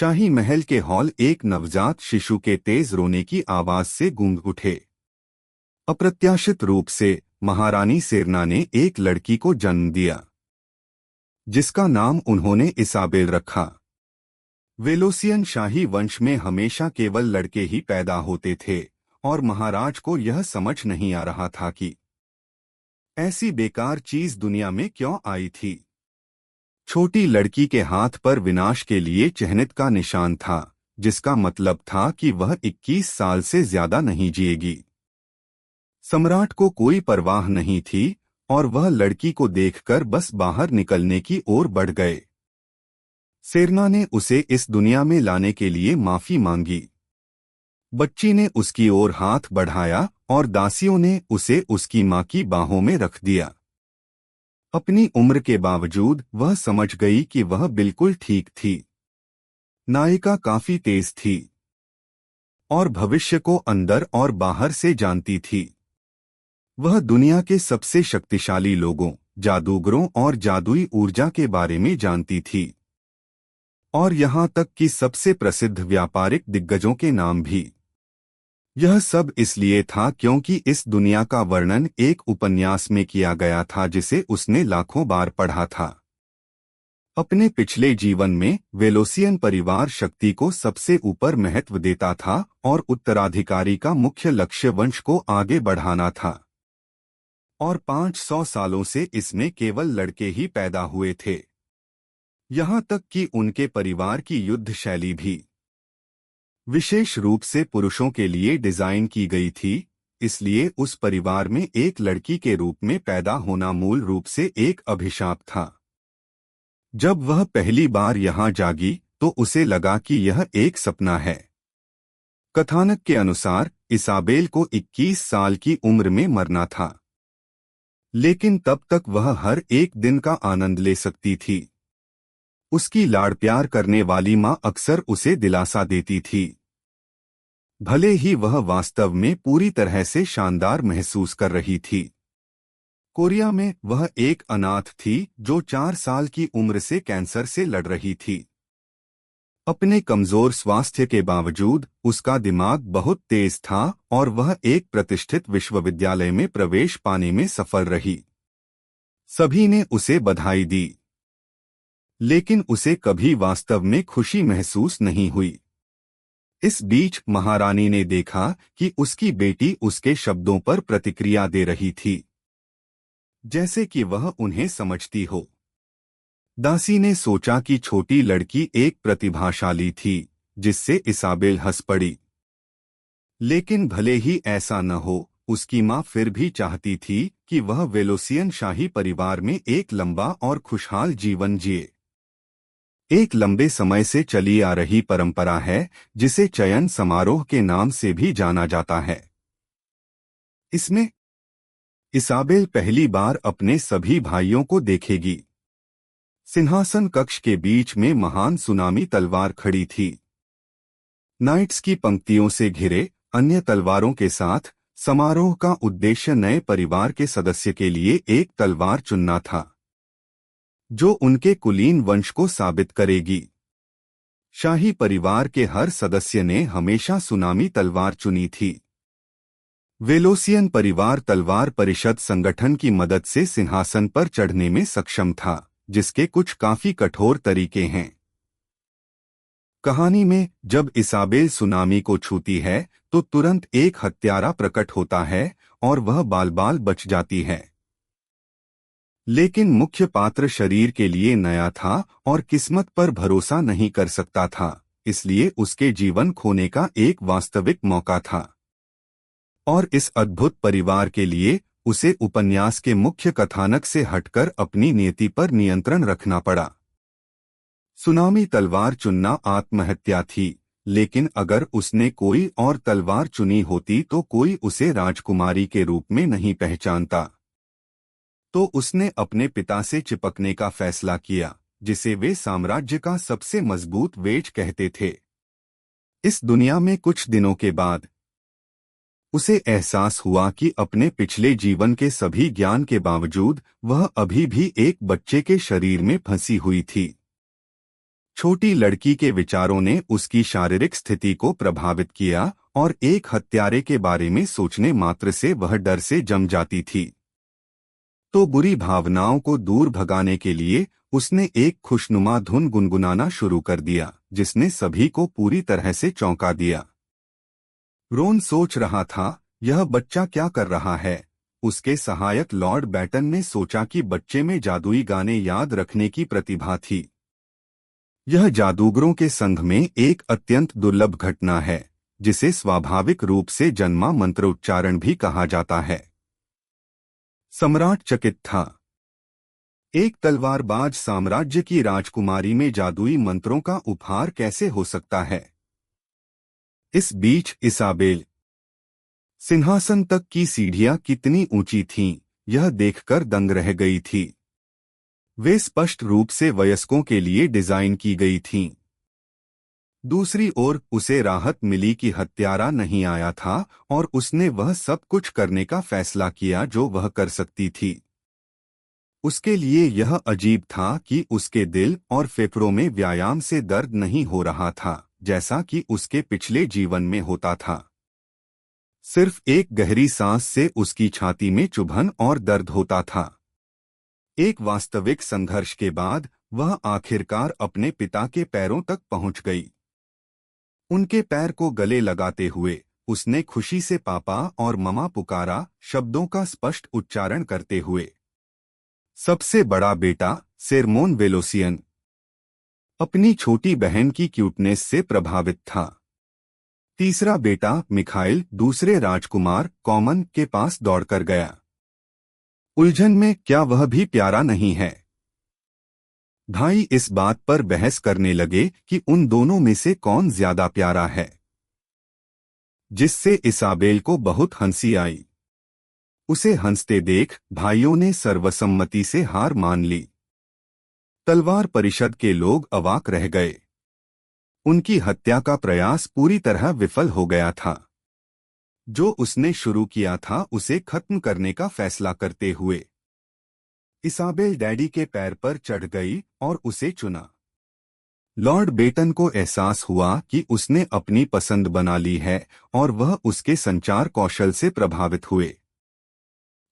शाही महल के हॉल एक नवजात शिशु के तेज रोने की आवाज से गूंज उठे। अप्रत्याशित रूप से महारानी सेरना ने एक लड़की को जन्म दिया, जिसका नाम उन्होंने इसाबेल रखा। वेलोसियन शाही वंश में हमेशा केवल लड़के ही पैदा होते थे और महाराज को यह समझ नहीं आ रहा था कि ऐसी बेकार चीज दुनिया में क्यों आई थी। छोटी लड़की के हाथ पर विनाश के लिए चिन्हित का निशान था, जिसका मतलब था कि वह 21 साल से ज्यादा नहीं जिएगी। सम्राट को कोई परवाह नहीं थी और वह लड़की को देखकर बस बाहर निकलने की ओर बढ़ गए। सेरना ने उसे इस दुनिया में लाने के लिए माफी मांगी। बच्ची ने उसकी ओर हाथ बढ़ाया और दासियों ने उसे उसकी मां की बाहों में रख दिया। अपनी उम्र के बावजूद वह समझ गई कि वह बिल्कुल ठीक थी। नायिका काफी तेज थी और भविष्य को अंदर और बाहर से जानती थी। वह दुनिया के सबसे शक्तिशाली लोगों, जादूगरों और जादुई ऊर्जा के बारे में जानती थी, और यहाँ तक कि सबसे प्रसिद्ध व्यापारिक दिग्गजों के नाम भी। यह सब इसलिए था क्योंकि इस दुनिया का वर्णन एक उपन्यास में किया गया था जिसे उसने लाखों बार पढ़ा था। अपने पिछले जीवन में वेलोसियन परिवार शक्ति को सबसे ऊपर महत्व देता था और उत्तराधिकारी का मुख्य लक्ष्य वंश को आगे बढ़ाना था। और 500 सालों से इसमें केवल लड़के ही पैदा हुए थे। यहाँ तक कि उनके परिवार की युद्ध शैली भी विशेष रूप से पुरुषों के लिए डिजाइन की गई थी, इसलिए उस परिवार में एक लड़की के रूप में पैदा होना मूल रूप से एक अभिशाप था। जब वह पहली बार यहाँ जागी तो उसे लगा कि यह एक सपना है। कथानक के अनुसार इसाबेल को 21 साल की उम्र में मरना था, लेकिन तब तक वह हर एक दिन का आनंद ले सकती थी। उसकी लाड़ प्यार करने वाली मां अक्सर उसे दिलासा देती थी, भले ही वह वास्तव में पूरी तरह से शानदार महसूस कर रही थी। कोरिया में वह एक अनाथ थी जो 4 साल की उम्र से कैंसर से लड़ रही थी। अपने कमजोर स्वास्थ्य के बावजूद उसका दिमाग बहुत तेज था और वह एक प्रतिष्ठित विश्वविद्यालय में प्रवेश पाने में सफल रही। सभी ने उसे बधाई दी, लेकिन उसे कभी वास्तव में खुशी महसूस नहीं हुई। इस बीच महारानी ने देखा कि उसकी बेटी उसके शब्दों पर प्रतिक्रिया दे रही थी, जैसे कि वह उन्हें समझती हो। दासी ने सोचा कि छोटी लड़की एक प्रतिभाशाली थी, जिससे इसाबेल हंस पड़ी। लेकिन भले ही ऐसा न हो, उसकी मां फिर भी चाहती थी कि वह वेलोसियन शाही परिवार में एक लंबा और खुशहाल जीवन जिए। एक लंबे समय से चली आ रही परंपरा है जिसे चयन समारोह के नाम से भी जाना जाता है। इसमें इसाबेल पहली बार अपने सभी भाइयों को देखेगी। सिंहासन कक्ष के बीच में महान सुनामी तलवार खड़ी थी। नाइट्स की पंक्तियों से घिरे अन्य तलवारों के साथ समारोह का उद्देश्य नए परिवार के सदस्य के लिए एक तलवार चुनना था, जो उनके कुलीन वंश को साबित करेगी। शाही परिवार के हर सदस्य ने हमेशा सुनामी तलवार चुनी थी। वेलोसियन परिवार तलवार परिषद संगठन की मदद से सिंहासन पर चढ़ने में सक्षम था, जिसके कुछ काफी कठोर तरीके हैं। कहानी में जब इसाबेल सुनामी को छूती है तो तुरंत एक हत्यारा प्रकट होता है और वह बाल बाल बच जाती है। लेकिन मुख्य पात्र शरीर के लिए नया था और किस्मत पर भरोसा नहीं कर सकता था, इसलिए उसके जीवन खोने का एक वास्तविक मौका था। और इस अद्भुत परिवार के लिए उसे उपन्यास के मुख्य कथानक से हटकर अपनी नियति पर नियंत्रण रखना पड़ा। सुनामी तलवार चुनना आत्महत्या थी, लेकिन अगर उसने कोई और तलवार चुनी होती तो कोई उसे राजकुमारी के रूप में नहीं पहचानता। तो उसने अपने पिता से चिपकने का फैसला किया, जिसे वे साम्राज्य का सबसे मजबूत वेज कहते थे। इस दुनिया में कुछ दिनों के बाद उसे एहसास हुआ कि अपने पिछले जीवन के सभी ज्ञान के बावजूद वह अभी भी एक बच्चे के शरीर में फंसी हुई थी। छोटी लड़की के विचारों ने उसकी शारीरिक स्थिति को प्रभावित किया और एक हत्यारे के बारे में सोचने मात्र से वह डर से जम जाती थी। तो बुरी भावनाओं को दूर भगाने के लिए उसने एक खुशनुमा धुन गुनगुनाना शुरू कर दिया, जिसने सभी को पूरी तरह से चौंका दिया। रोन सोच रहा था, यह बच्चा क्या कर रहा है। उसके सहायक लॉर्ड बैटन ने सोचा कि बच्चे में जादुई गाने याद रखने की प्रतिभा थी। यह जादूगरों के संघ में एक अत्यंत दुर्लभ घटना है, जिसे स्वाभाविक रूप से जन्मा मंत्रोच्चारण भी कहा जाता है। सम्राट चकित था। एक तलवारबाज साम्राज्य की राजकुमारी में जादुई मंत्रों का उपहार कैसे हो सकता है। इस बीच इसाबेल सिंहासन तक की सीढ़ियां कितनी ऊंची थीं, यह देखकर दंग रह गई थी। वे स्पष्ट रूप से वयस्कों के लिए डिजाइन की गई थीं। दूसरी ओर उसे राहत मिली कि हत्यारा नहीं आया था और उसने वह सब कुछ करने का फैसला किया जो वह कर सकती थी। उसके लिए यह अजीब था कि उसके दिल और फेफड़ों में व्यायाम से दर्द नहीं हो रहा था, जैसा कि उसके पिछले जीवन में होता था। सिर्फ एक गहरी सांस से उसकी छाती में चुभन और दर्द होता था। एक वास्तविक संघर्ष के बाद वह आखिरकार अपने पिता के पैरों तक पहुंच गई। उनके पैर को गले लगाते हुए उसने खुशी से पापा और ममा पुकारा, शब्दों का स्पष्ट उच्चारण करते हुए। सबसे बड़ा बेटा सेरमोन वेलोसियन अपनी छोटी बहन की क्यूटनेस से प्रभावित था। तीसरा बेटा मिखाइल दूसरे राजकुमार कॉमन के पास दौड़कर गया। उलझन में क्या वह भी प्यारा नहीं है। भाई इस बात पर बहस करने लगे कि उन दोनों में से कौन ज्यादा प्यारा है, जिससे इसाबेल को बहुत हंसी आई। उसे हंसते देख भाइयों ने सर्वसम्मति से हार मान ली। तलवार परिषद के लोग अवाक रह गए। उनकी हत्या का प्रयास पूरी तरह विफल हो गया था। जो उसने शुरू किया था उसे खत्म करने का फैसला करते हुए इसाबेल डैडी के पैर पर चढ़ गई और उसे चुना। लॉर्ड बेटन को एहसास हुआ कि उसने अपनी पसंद बना ली है और वह उसके संचार कौशल से प्रभावित हुए।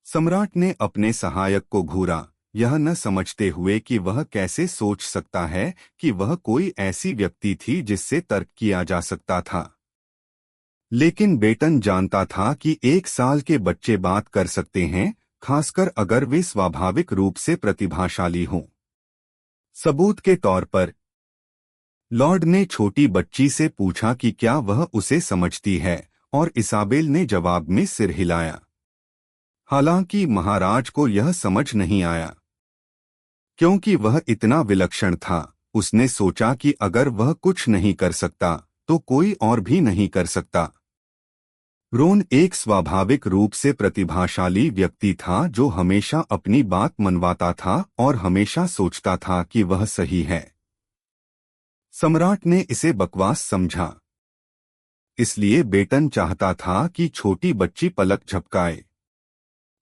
सम्राट ने अपने सहायक को घूरा, यह न समझते हुए कि वह कैसे सोच सकता है कि वह कोई ऐसी व्यक्ति थी जिससे तर्क किया जा सकता था। लेकिन बेटन जानता था कि 1 साल के बच्चे बात कर सकते हैं, खासकर अगर वे स्वाभाविक रूप से प्रतिभाशाली हों। सबूत के तौर पर लॉर्ड ने छोटी बच्ची से पूछा कि क्या वह उसे समझती है, और इसाबेल ने जवाब में सिर हिलाया। हालांकि महाराज को यह समझ नहीं आया, क्योंकि वह इतना विलक्षण था। उसने सोचा कि अगर वह कुछ नहीं कर सकता तो कोई और भी नहीं कर सकता। रोन एक स्वाभाविक रूप से प्रतिभाशाली व्यक्ति था जो हमेशा अपनी बात मनवाता था और हमेशा सोचता था कि वह सही है। सम्राट ने इसे बकवास समझा, इसलिए बेटन चाहता था कि छोटी बच्ची पलक झपकाए।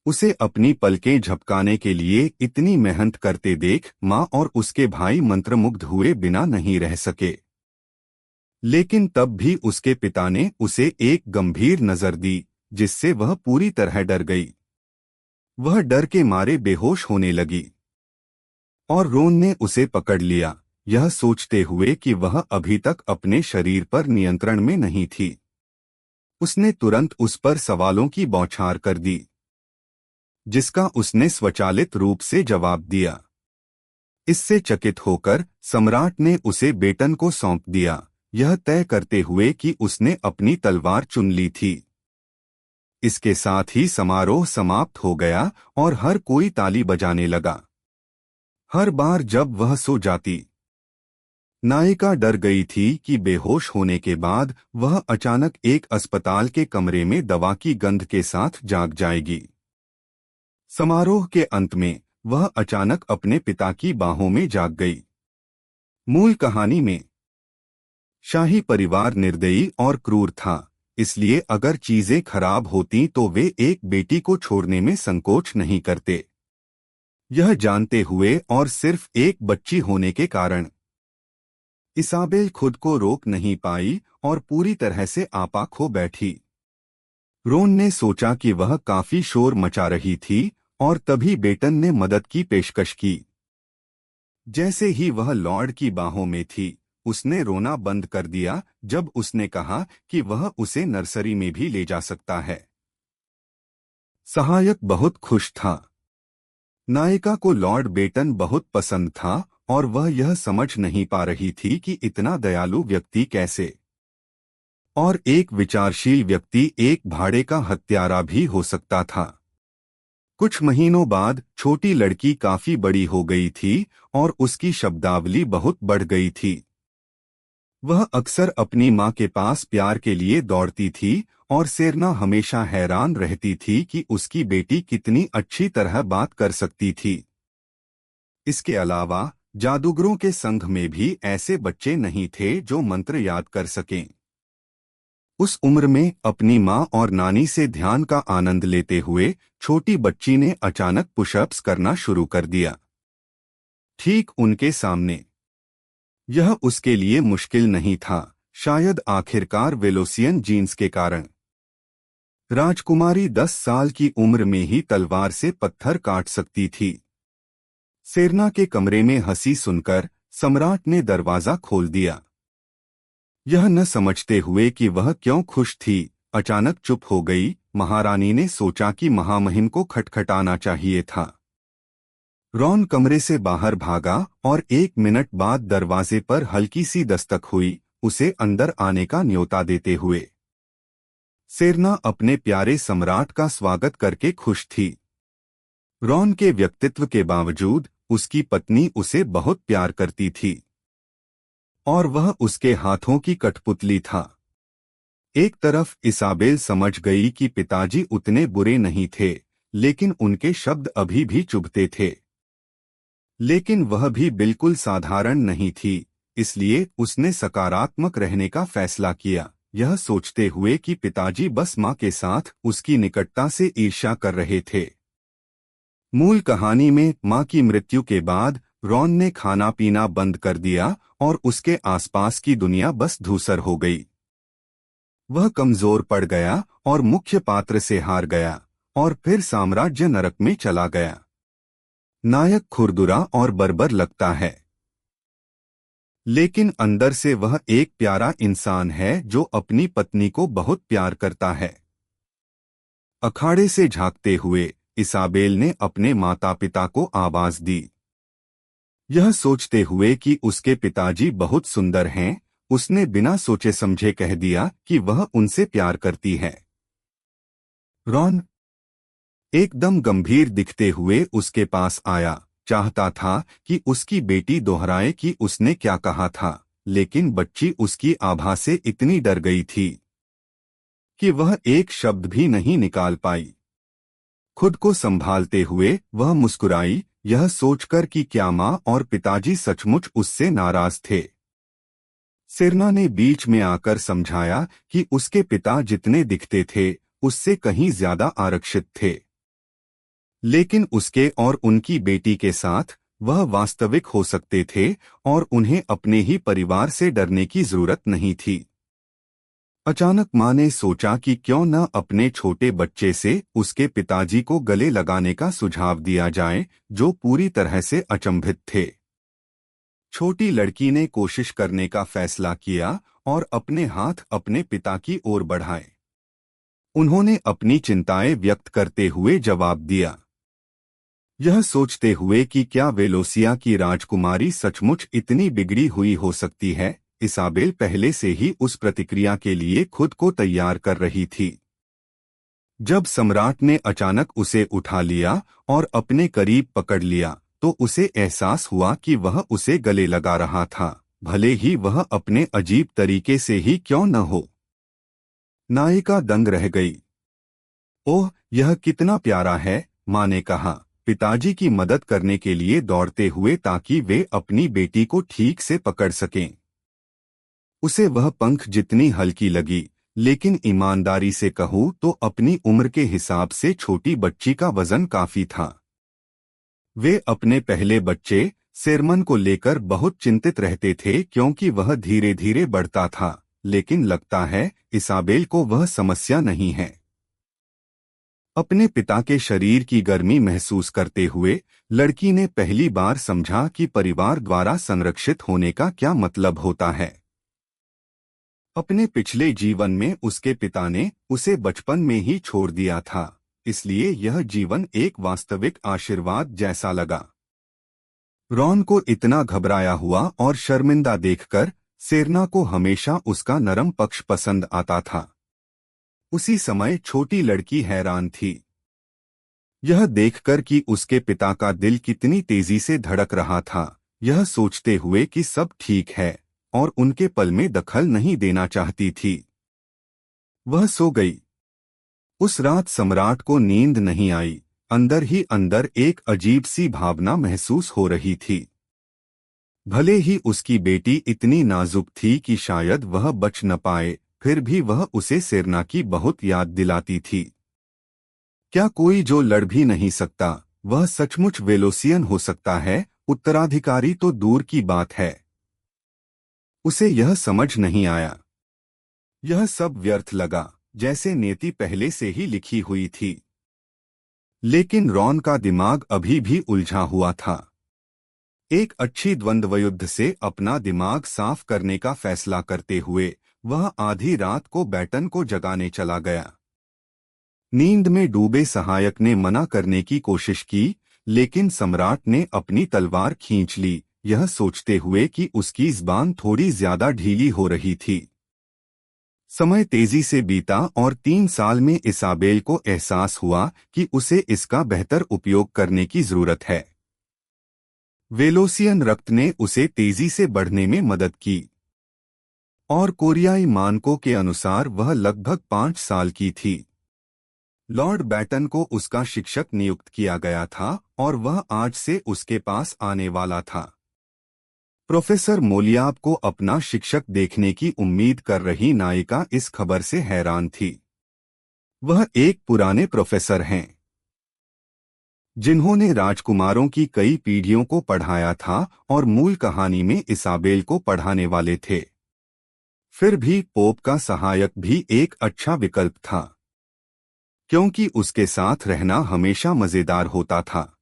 उसे अपनी पलकें झपकाने के लिए इतनी मेहनत करते देख माँ और उसके भाई मंत्रमुग्ध हुए बिना नहीं रह सके। लेकिन तब भी उसके पिता ने उसे एक गंभीर नजर दी, जिससे वह पूरी तरह डर गई। वह डर के मारे बेहोश होने लगी और रोन ने उसे पकड़ लिया, यह सोचते हुए कि वह अभी तक अपने शरीर पर नियंत्रण में नहीं थी। उसने तुरंत उस पर सवालों की बौछार कर दी, जिसका उसने स्वचालित रूप से जवाब दिया। इससे चकित होकर सम्राट ने उसे बेटन को सौंप दिया, यह तय करते हुए कि उसने अपनी तलवार चुन ली थी। इसके साथ ही समारोह समाप्त हो गया और हर कोई ताली बजाने लगा। हर बार जब वह सो जाती, नायिका डर गई थी कि बेहोश होने के बाद वह अचानक एक अस्पताल के कमरे में दवा की गंध के साथ जाग जाएगी। समारोह के अंत में वह अचानक अपने पिता की बाहों में जाग गई। मूल कहानी में शाही परिवार निर्दयी और क्रूर था, इसलिए अगर चीजें खराब होती तो वे एक बेटी को छोड़ने में संकोच नहीं करते। यह जानते हुए और सिर्फ एक बच्ची होने के कारण इसाबेल खुद को रोक नहीं पाई और पूरी तरह से आपा खो बैठी। रोन ने सोचा कि वह काफी शोर मचा रही थी और तभी बेटन ने मदद की पेशकश की। जैसे ही वह लॉर्ड की बाहों में थी, उसने रोना बंद कर दिया जब उसने कहा कि वह उसे नर्सरी में भी ले जा सकता है। सहायक बहुत खुश था। नायिका को लॉर्ड बेटन बहुत पसंद था और वह यह समझ नहीं पा रही थी कि इतना दयालु व्यक्ति कैसे, और एक विचारशील व्यक्ति एक भाड़े का हत्यारा भी हो सकता था। कुछ महीनों बाद छोटी लड़की काफी बड़ी हो गई थी और उसकी शब्दावली बहुत बढ़ गई थी। वह अक्सर अपनी माँ के पास प्यार के लिए दौड़ती थी और सेरना हमेशा हैरान रहती थी कि उसकी बेटी कितनी अच्छी तरह बात कर सकती थी। इसके अलावा जादूगरों के संघ में भी ऐसे बच्चे नहीं थे जो मंत्र याद कर सकें। उस उम्र में अपनी माँ और नानी से ध्यान का आनंद लेते हुए छोटी बच्ची ने अचानक पुशअप्स करना शुरू कर दिया, ठीक उनके सामने। यह उसके लिए मुश्किल नहीं था, शायद आखिरकार वेलोसियन जीन्स के कारण। राजकुमारी 10 साल की उम्र में ही तलवार से पत्थर काट सकती थी। सेरना के कमरे में हंसी सुनकर सम्राट ने दरवाजा खोल दिया। यह न समझते हुए कि वह क्यों खुश थी, अचानक चुप हो गई। महारानी ने सोचा कि महामहिम को खटखटाना चाहिए था। रॉन कमरे से बाहर भागा और 1 मिनट बाद दरवाजे पर हल्की सी दस्तक हुई, उसे अंदर आने का न्योता देते हुए। सेरना अपने प्यारे सम्राट का स्वागत करके खुश थी। रॉन के व्यक्तित्व के बावजूद उसकी पत्नी उसे बहुत प्यार करती थी और वह उसके हाथों की कठपुतली था। एक तरफ इसाबेल समझ गई कि पिताजी उतने बुरे नहीं थे, लेकिन उनके शब्द अभी भी चुभते थे। लेकिन वह भी बिल्कुल साधारण नहीं थी, इसलिए उसने सकारात्मक रहने का फैसला किया, यह सोचते हुए कि पिताजी बस माँ के साथ उसकी निकटता से ईर्ष्या कर रहे थे। मूल कहानी में माँ की मृत्यु के बाद रॉन ने खाना पीना बंद कर दिया और उसके आसपास की दुनिया बस धूसर हो गई। वह कमजोर पड़ गया और मुख्य पात्र से हार गया और फिर साम्राज्य नरक में चला गया। नायक खुरदुरा और बर्बर लगता है, लेकिन अंदर से वह एक प्यारा इंसान है जो अपनी पत्नी को बहुत प्यार करता है। अखाड़े से झांकते हुए इसाबेल ने अपने माता पिता को आवाज दी। यह सोचते हुए कि उसके पिताजी बहुत सुंदर हैं, उसने बिना सोचे समझे कह दिया कि वह उनसे प्यार करती है। रॉन एकदम गंभीर दिखते हुए उसके पास आया, चाहता था कि उसकी बेटी दोहराए कि उसने क्या कहा था, लेकिन बच्ची उसकी आभा से इतनी डर गई थी कि वह एक शब्द भी नहीं निकाल पाई। खुद को संभालते हुए वह मुस्कुराई, यह सोचकर कि क्या माँ और पिताजी सचमुच उससे नाराज थे। सेरना ने बीच में आकर समझाया कि उसके पिता जितने दिखते थे उससे कहीं ज्यादा आरक्षित थे, लेकिन उसके और उनकी बेटी के साथ वह वास्तविक हो सकते थे और उन्हें अपने ही परिवार से डरने की जरूरत नहीं थी। अचानक माँ ने सोचा कि क्यों न अपने छोटे बच्चे से उसके पिताजी को गले लगाने का सुझाव दिया जाए, जो पूरी तरह से अचंभित थे। छोटी लड़की ने कोशिश करने का फैसला किया और अपने हाथ अपने पिता की ओर बढ़ाए। उन्होंने अपनी चिंताएं व्यक्त करते हुए जवाब दिया, यह सोचते हुए कि क्या वेलोसिया की राजकुमारी सचमुच इतनी बिगड़ी हुई हो सकती है। इसाबेल पहले से ही उस प्रतिक्रिया के लिए खुद को तैयार कर रही थी। जब सम्राट ने अचानक उसे उठा लिया और अपने करीब पकड़ लिया तो उसे एहसास हुआ कि वह उसे गले लगा रहा था, भले ही वह अपने अजीब तरीके से ही क्यों न हो। नायिका दंग रह गई। ओह, यह कितना प्यारा है, माँ ने कहा, पिताजी की मदद करने के लिए दौड़ते हुए ताकि वे अपनी बेटी को ठीक से पकड़ सकें। उसे वह पंख जितनी हल्की लगी, लेकिन ईमानदारी से कहूँ तो अपनी उम्र के हिसाब से छोटी बच्ची का वजन काफी था। वे अपने पहले बच्चे सेरमन को लेकर बहुत चिंतित रहते थे क्योंकि वह धीरे धीरे बढ़ता था, लेकिन लगता है इसाबेल को वह समस्या नहीं है। अपने पिता के शरीर की गर्मी महसूस करते हुए लड़की ने पहली बार समझा कि परिवार द्वारा संरक्षित होने का क्या मतलब होता है। अपने पिछले जीवन में उसके पिता ने उसे बचपन में ही छोड़ दिया था, इसलिए यह जीवन एक वास्तविक आशीर्वाद जैसा लगा। रॉन को इतना घबराया हुआ और शर्मिंदा देखकर सेरना को हमेशा उसका नरम पक्ष पसंद आता था। उसी समय छोटी लड़की हैरान थी, यह देखकर कि उसके पिता का दिल कितनी तेजी से धड़क रहा था, यह सोचते हुए कि सब ठीक है और उनके पल में दखल नहीं देना चाहती थी। वह सो गई। उस रात सम्राट को नींद नहीं आई। अंदर ही अंदर एक अजीब सी भावना महसूस हो रही थी। भले ही उसकी बेटी इतनी नाजुक थी कि शायद वह बच न पाए, फिर भी वह उसे सेरना की बहुत याद दिलाती थी। क्या कोई जो लड़ भी नहीं सकता, वह सचमुच वेलोसियन हो सकता है? उत्तराधिकारी तो दूर की बात है। उसे यह समझ नहीं आया। यह सब व्यर्थ लगा, जैसे नियति पहले से ही लिखी हुई थी। लेकिन रॉन का दिमाग अभी भी उलझा हुआ था। एक अच्छी द्वंद्वयुद्ध से अपना दिमाग साफ करने का फैसला करते हुए वह आधी रात को बैटन को जगाने चला गया। नींद में डूबे सहायक ने मना करने की कोशिश की, लेकिन सम्राट ने अपनी तलवार खींच ली, यह सोचते हुए कि उसकी ज़बान थोड़ी ज्यादा ढीली हो रही थी। समय तेजी से बीता और 3 साल में इसाबेल को एहसास हुआ कि उसे इसका बेहतर उपयोग करने की जरूरत है। वेलोसियन रक्त ने उसे तेजी से बढ़ने में मदद की और कोरियाई मानकों के अनुसार वह लगभग 5 साल की थी। लॉर्ड बैटन को उसका शिक्षक नियुक्त किया गया था और वह आज से उसके पास आने वाला था। प्रोफेसर मोलियाब को अपना शिक्षक देखने की उम्मीद कर रही नायिका इस खबर से हैरान थी। वह एक पुराने प्रोफेसर हैं जिन्होंने राजकुमारों की कई पीढ़ियों को पढ़ाया था और मूल कहानी में इसाबेल को पढ़ाने वाले थे। फिर भी पोप का सहायक भी एक अच्छा विकल्प था, क्योंकि उसके साथ रहना हमेशा मजेदार होता था।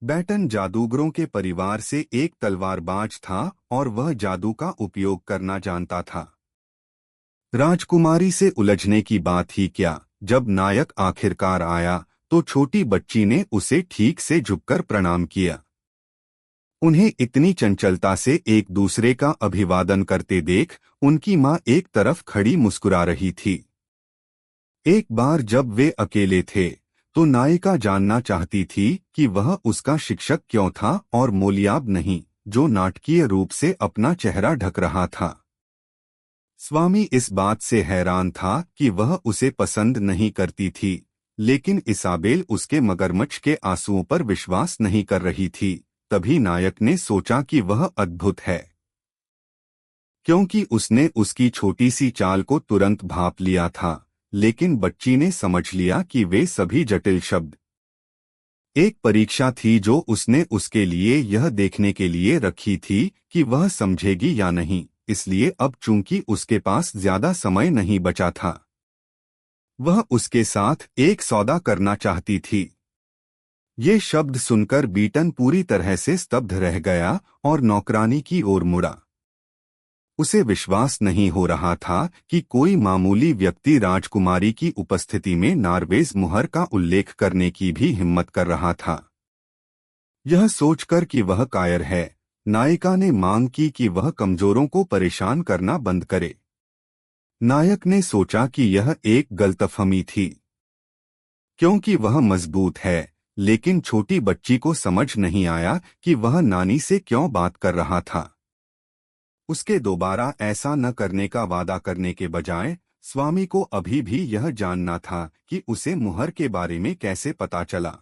बैटन जादूगरों के परिवार से एक तलवारबाज था और वह जादू का उपयोग करना जानता था। राजकुमारी से उलझने की बात ही क्या, जब नायक आखिरकार आया तो छोटी बच्ची ने उसे ठीक से झुककर प्रणाम किया। उन्हें इतनी चंचलता से एक दूसरे का अभिवादन करते देख उनकी माँ एक तरफ खड़ी मुस्कुरा रही थी। एक बार जब वे अकेले थे तो नायिका जानना चाहती थी कि वह उसका शिक्षक क्यों था और मोलियाब नहीं, जो नाटकीय रूप से अपना चेहरा ढक रहा था। स्वामी इस बात से हैरान था कि वह उसे पसंद नहीं करती थी, लेकिन इसाबेल उसके मगरमच्छ के आंसुओं पर विश्वास नहीं कर रही थी। तभी नायक ने सोचा कि वह अद्भुत है, क्योंकि उसने उसकी छोटी सी चाल को तुरंत भांप लिया था। लेकिन बच्ची ने समझ लिया कि वे सभी जटिल शब्द एक परीक्षा थी जो उसने उसके लिए यह देखने के लिए रखी थी कि वह समझेगी या नहीं। इसलिए अब चूंकि उसके पास ज्यादा समय नहीं बचा था, वह उसके साथ एक सौदा करना चाहती थी। ये शब्द सुनकर बीटन पूरी तरह से स्तब्ध रह गया और नौकरानी की ओर मुड़ा। उसे विश्वास नहीं हो रहा था कि कोई मामूली व्यक्ति राजकुमारी की उपस्थिति में नार्वेज मुहर का उल्लेख करने की भी हिम्मत कर रहा था। यह सोचकर कि वह कायर है, नायिका ने मांग की कि वह कमजोरों को परेशान करना बंद करे। नायक ने सोचा कि यह एक गलतफहमी थी, क्योंकि वह मजबूत है, लेकिन छोटी बच्ची को समझ नहीं आया कि वह नानी से क्यों बात कर रहा था। उसके दोबारा ऐसा न करने का वादा करने के बजाय स्वामी को अभी भी यह जानना था कि उसे मुहर के बारे में कैसे पता चला।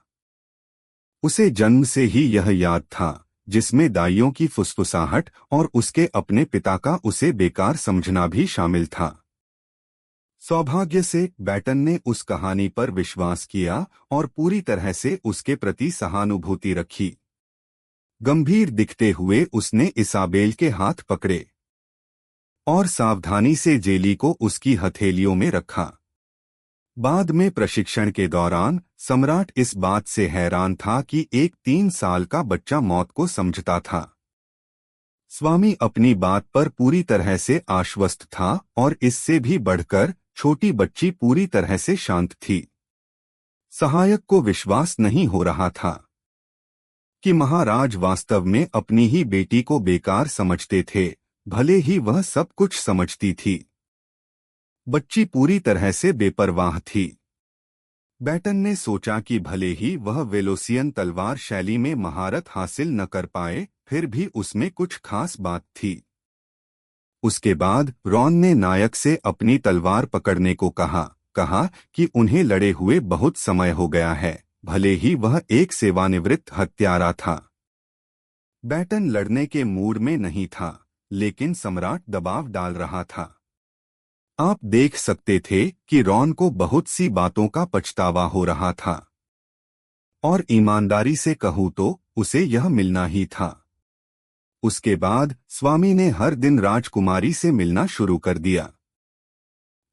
उसे जन्म से ही यह याद था, जिसमें दाइयों की फुसफुसाहट और उसके अपने पिता का उसे बेकार समझना भी शामिल था। सौभाग्य से बैटन ने उस कहानी पर विश्वास किया और पूरी तरह से उसके प्रति सहानुभूति रखी। गंभीर दिखते हुए उसने इसाबेल के हाथ पकड़े और सावधानी से जेली को उसकी हथेलियों में रखा। बाद में प्रशिक्षण के दौरान सम्राट इस बात से हैरान था कि एक 3 साल का बच्चा मौत को समझता था। स्वामी अपनी बात पर पूरी तरह से आश्वस्त था और इससे भी बढ़कर छोटी बच्ची पूरी तरह से शांत थी। सहायक को विश्वास नहीं हो रहा था कि महाराज वास्तव में अपनी ही बेटी को बेकार समझते थे, भले ही वह सब कुछ समझती थी। बच्ची पूरी तरह से बेपरवाह थी। बैटन ने सोचा कि भले ही वह वेलोसियन तलवार शैली में महारत हासिल न कर पाए, फिर भी उसमें कुछ खास बात थी। उसके बाद रॉन ने नायक से अपनी तलवार पकड़ने को कहा कि उन्हें लड़े हुए बहुत समय हो गया है, भले ही वह एक सेवानिवृत्त हत्यारा था। बैटन लड़ने के मूड में नहीं था, लेकिन सम्राट दबाव डाल रहा था। आप देख सकते थे कि रॉन को बहुत सी बातों का पछतावा हो रहा था, और ईमानदारी से कहूँ तो उसे यह मिलना ही था। उसके बाद स्वामी ने हर दिन राजकुमारी से मिलना शुरू कर दिया।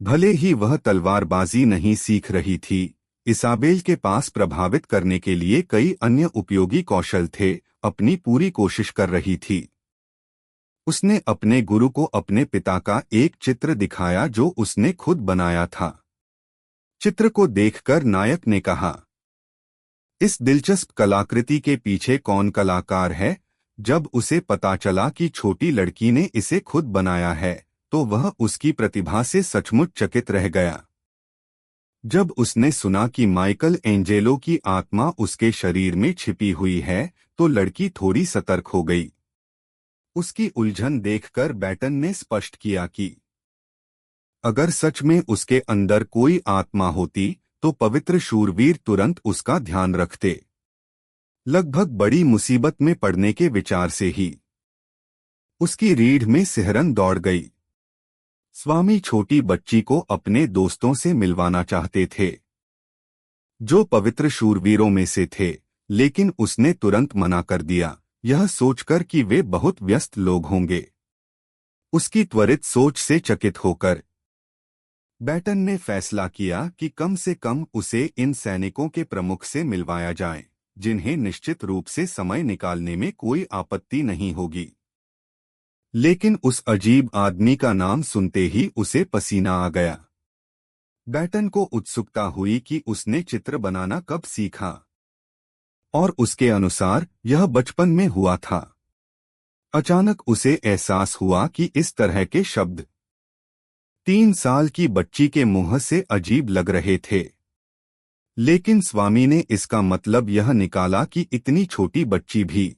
भले ही वह तलवारबाजी नहीं सीख रही थी, इसाबेल के पास प्रभावित करने के लिए कई अन्य उपयोगी कौशल थे, अपनी पूरी कोशिश कर रही थी। उसने अपने गुरु को अपने पिता का एक चित्र दिखाया जो उसने खुद बनाया था। चित्र को देखकर नायक ने कहा, इस दिलचस्प कलाकृति के पीछे कौन कलाकार है? जब उसे पता चला कि छोटी लड़की ने इसे खुद बनाया है, तो वह उसकी प्रतिभा से सचमुच चकित रह गया। जब उसने सुना कि माइकल एंजेलो की आत्मा उसके शरीर में छिपी हुई है, तो लड़की थोड़ी सतर्क हो गई। उसकी उलझन देखकर बैटन ने स्पष्ट किया कि अगर सच में उसके अंदर कोई आत्मा होती, तो पवित्र शूरवीर तुरंत उसका ध्यान रखते। लगभग बड़ी मुसीबत में पड़ने के विचार से ही उसकी रीढ़ में सिहरन दौड़ गई। स्वामी छोटी बच्ची को अपने दोस्तों से मिलवाना चाहते थे, जो पवित्र शूरवीरों में से थे, लेकिन उसने तुरंत मना कर दिया, यह सोचकर कि वे बहुत व्यस्त लोग होंगे। उसकी त्वरित सोच से चकित होकर बैटन ने फैसला किया कि कम से कम उसे इन सैनिकों के प्रमुख से मिलवाया जाए, जिन्हें निश्चित रूप से समय निकालने में कोई आपत्ति नहीं होगी। लेकिन उस अजीब आदमी का नाम सुनते ही उसे पसीना आ गया। बैटन को उत्सुकता हुई कि उसने चित्र बनाना कब सीखा, और उसके अनुसार यह बचपन में हुआ था। अचानक उसे एहसास हुआ कि इस तरह के शब्द 3 साल की बच्ची के मुंह से अजीब लग रहे थे। लेकिन स्वामी ने इसका मतलब यह निकाला कि इतनी छोटी बच्ची भी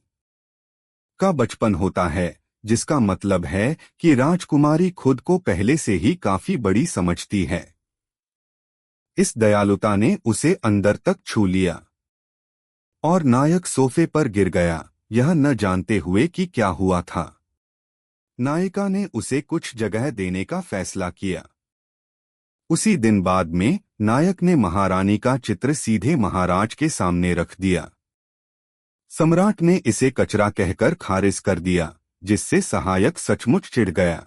का बचपन होता है, जिसका मतलब है कि राजकुमारी खुद को पहले से ही काफी बड़ी समझती है। इस दयालुता ने उसे अंदर तक छू लिया, और नायक सोफे पर गिर गया, यह न जानते हुए कि क्या हुआ था। नायिका ने उसे कुछ जगह देने का फैसला किया। उसी दिन बाद में नायक ने महारानी का चित्र सीधे महाराज के सामने रख दिया। सम्राट ने इसे कचरा कहकर खारिज कर दिया, जिससे सहायक सचमुच चिढ़ गया।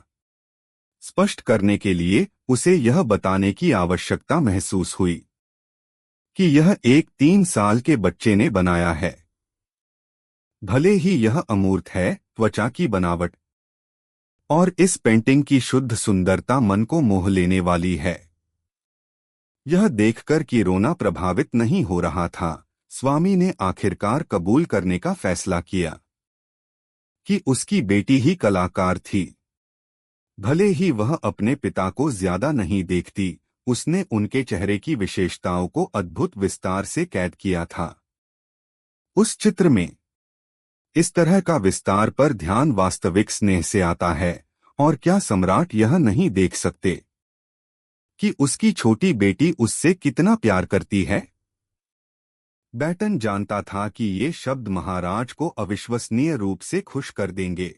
स्पष्ट करने के लिए उसे यह बताने की आवश्यकता महसूस हुई कि यह एक 3 साल के बच्चे ने बनाया है। भले ही यह अमूर्त है, त्वचा की बनावट और इस पेंटिंग की शुद्ध सुंदरता मन को मोह लेने वाली है। यह देखकर कि रोना प्रभावित नहीं हो रहा था, स्वामी ने आखिरकार कबूल करने का फैसला किया कि उसकी बेटी ही कलाकार थी। भले ही वह अपने पिता को ज्यादा नहीं देखती, उसने उनके चेहरे की विशेषताओं को अद्भुत विस्तार से कैद किया था। उस चित्र में इस तरह का विस्तार पर ध्यान वास्तविक स्नेह से आता है, और क्या सम्राट यह नहीं देख सकते कि उसकी छोटी बेटी उससे कितना प्यार करती है? बैटन जानता था कि ये शब्द महाराज को अविश्वसनीय रूप से खुश कर देंगे।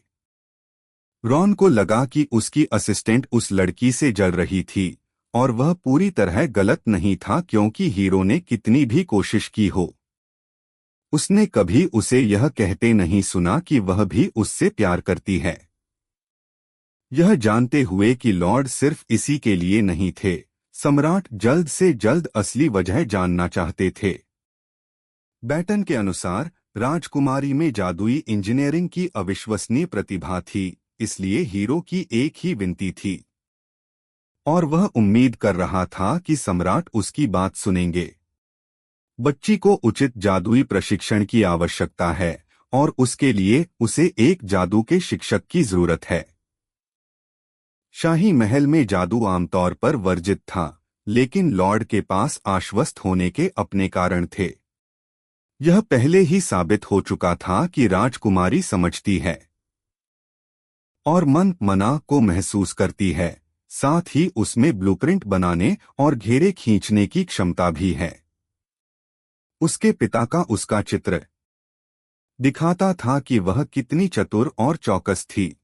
रॉन को लगा कि उसकी असिस्टेंट उस लड़की से जल रही थी, और वह पूरी तरह गलत नहीं था, क्योंकि हीरो ने कितनी भी कोशिश की हो, उसने कभी उसे यह कहते नहीं सुना कि वह भी उससे प्यार करती है। यह जानते हुए कि लॉर्ड सिर्फ इसी के लिए नहीं थे, सम्राट जल्द से जल्द असली वजह जानना चाहते थे। बैटन के अनुसार राजकुमारी में जादुई इंजीनियरिंग की अविश्वसनीय प्रतिभा थी, इसलिए हीरो की एक ही विनती थी और वह उम्मीद कर रहा था कि सम्राट उसकी बात सुनेंगे। बच्ची को उचित जादुई प्रशिक्षण की आवश्यकता है और उसके लिए उसे एक जादू के शिक्षक की जरूरत है। शाही महल में जादू आमतौर पर वर्जित था, लेकिन लॉर्ड के पास आश्वस्त होने के अपने कारण थे। यह पहले ही साबित हो चुका था कि राजकुमारी समझती है और मन मना को महसूस करती है, साथ ही उसमें ब्लूप्रिंट बनाने और घेरे खींचने की क्षमता भी है। उसके पिता का उसका चित्र दिखाता था कि वह कितनी चतुर और चौकस थी।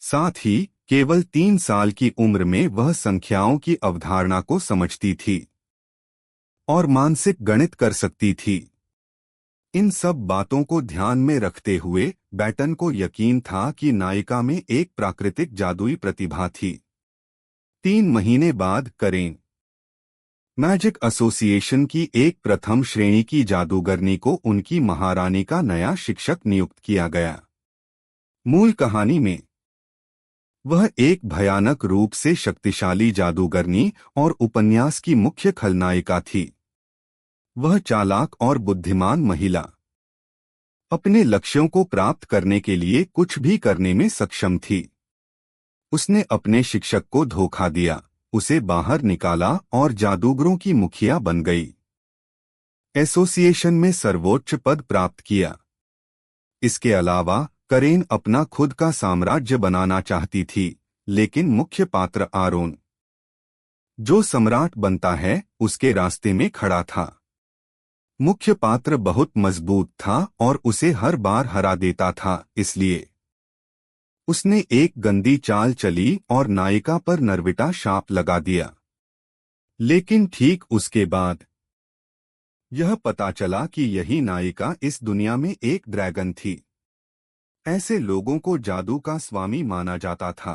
साथ ही केवल 3 साल की उम्र में वह संख्याओं की अवधारणा को समझती थी और मानसिक गणित कर सकती थी। इन सब बातों को ध्यान में रखते हुए बैटन को यकीन था कि नायिका में एक प्राकृतिक जादुई प्रतिभा थी। 3 महीने बाद करेन मैजिक एसोसिएशन की एक प्रथम श्रेणी की जादूगरनी को उनकी महारानी का नया शिक्षक नियुक्त किया गया। मूल कहानी में वह एक भयानक रूप से शक्तिशाली जादूगरनी और उपन्यास की मुख्य खलनायिका थी। वह चालाक और बुद्धिमान महिला अपने लक्ष्यों को प्राप्त करने के लिए कुछ भी करने में सक्षम थी। उसने अपने शिक्षक को धोखा दिया, उसे बाहर निकाला और जादूगरों की मुखिया बन गई। एसोसिएशन में सर्वोच्च पद प्राप्त किया। इसके अलावा करेन अपना खुद का साम्राज्य बनाना चाहती थी, लेकिन मुख्य पात्र आरोन, जो सम्राट बनता है, उसके रास्ते में खड़ा था। मुख्य पात्र बहुत मजबूत था और उसे हर बार हरा देता था, इसलिए उसने एक गंदी चाल चली और नायिका पर नरविटा शाप लगा दिया। लेकिन ठीक उसके बाद यह पता चला कि यही नायिका इस दुनिया में एक ड्रैगन थी। ऐसे लोगों को जादू का स्वामी माना जाता था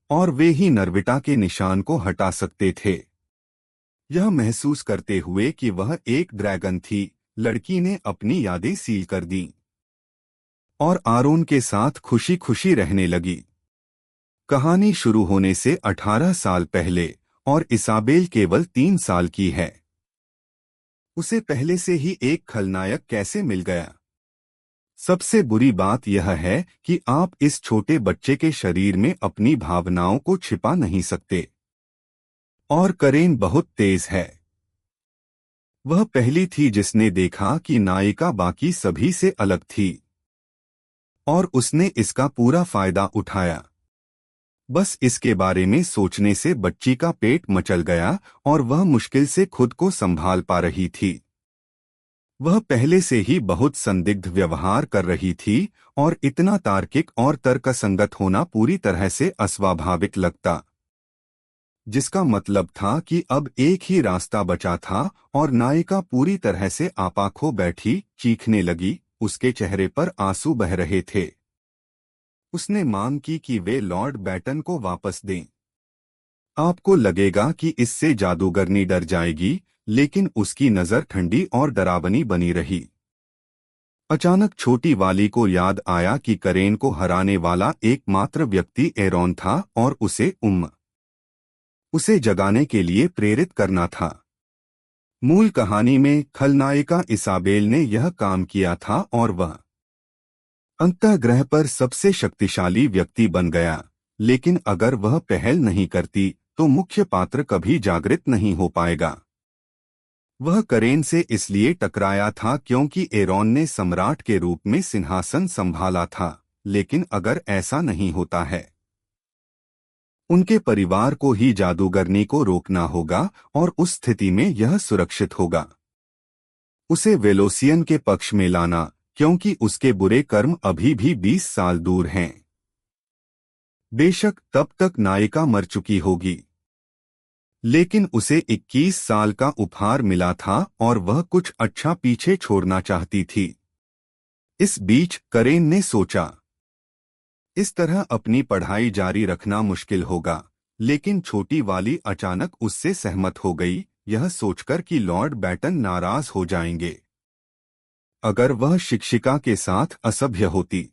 और वे ही नरविटा के निशान को हटा सकते थे। यह महसूस करते हुए कि वह एक ड्रैगन थी, लड़की ने अपनी यादें सील कर दी और आरोन के साथ खुशी खुशी रहने लगी। कहानी शुरू होने से 18 साल पहले और इसाबेल केवल 3 साल की है। उसे पहले से ही एक खलनायक कैसे मिल गया? सबसे बुरी बात यह है कि आप इस छोटे बच्चे के शरीर में अपनी भावनाओं को छिपा नहीं सकते। और करेन बहुत तेज है। वह पहली थी जिसने देखा कि नायिका बाकी सभी से अलग थी और उसने इसका पूरा फायदा उठाया। बस इसके बारे में सोचने से बच्ची का पेट मचल गया और वह मुश्किल से खुद को संभाल पा रही थी। वह पहले से ही बहुत संदिग्ध व्यवहार कर रही थी और इतना तार्किक और तर्कसंगत होना पूरी तरह से अस्वाभाविक लगता, जिसका मतलब था कि अब एक ही रास्ता बचा था और नायिका पूरी तरह से आपा खो बैठी, चीखने लगी। उसके चेहरे पर आंसू बह रहे थे। उसने मांग की कि वे लॉर्ड बैटन को वापस दें। आपको लगेगा कि इससे जादूगरनी डर जाएगी, लेकिन उसकी नजर ठंडी और डरावनी बनी रही। अचानक छोटी वाली को याद आया कि करेन को हराने वाला एकमात्र व्यक्ति एरोन था और उसे जगाने के लिए प्रेरित करना था। मूल कहानी में खलनायिका इसाबेल ने यह काम किया था और वह अंतःग्रह पर सबसे शक्तिशाली व्यक्ति बन गया, लेकिन अगर वह पहल नहीं करती तो मुख्य पात्र कभी जागृत नहीं हो पाएगा। वह करेन से इसलिए टकराया था क्योंकि एरोन ने सम्राट के रूप में सिंहासन संभाला था, लेकिन अगर ऐसा नहीं होता है, उनके परिवार को ही जादूगरनी को रोकना होगा और उस स्थिति में यह सुरक्षित होगा उसे वेलोसियन के पक्ष में लाना, क्योंकि उसके बुरे कर्म अभी भी 20 साल दूर हैं। बेशक तब तक नायिका मर चुकी होगी। लेकिन उसे 21 साल का उपहार मिला था और वह कुछ अच्छा पीछे छोड़ना चाहती थी। इस बीच करेन ने सोचा, इस तरह अपनी पढ़ाई जारी रखना मुश्किल होगा, लेकिन छोटी वाली अचानक उससे सहमत हो गई, यह सोचकर कि लॉर्ड बैटन नाराज हो जाएंगे अगर वह शिक्षिका के साथ असभ्य होती।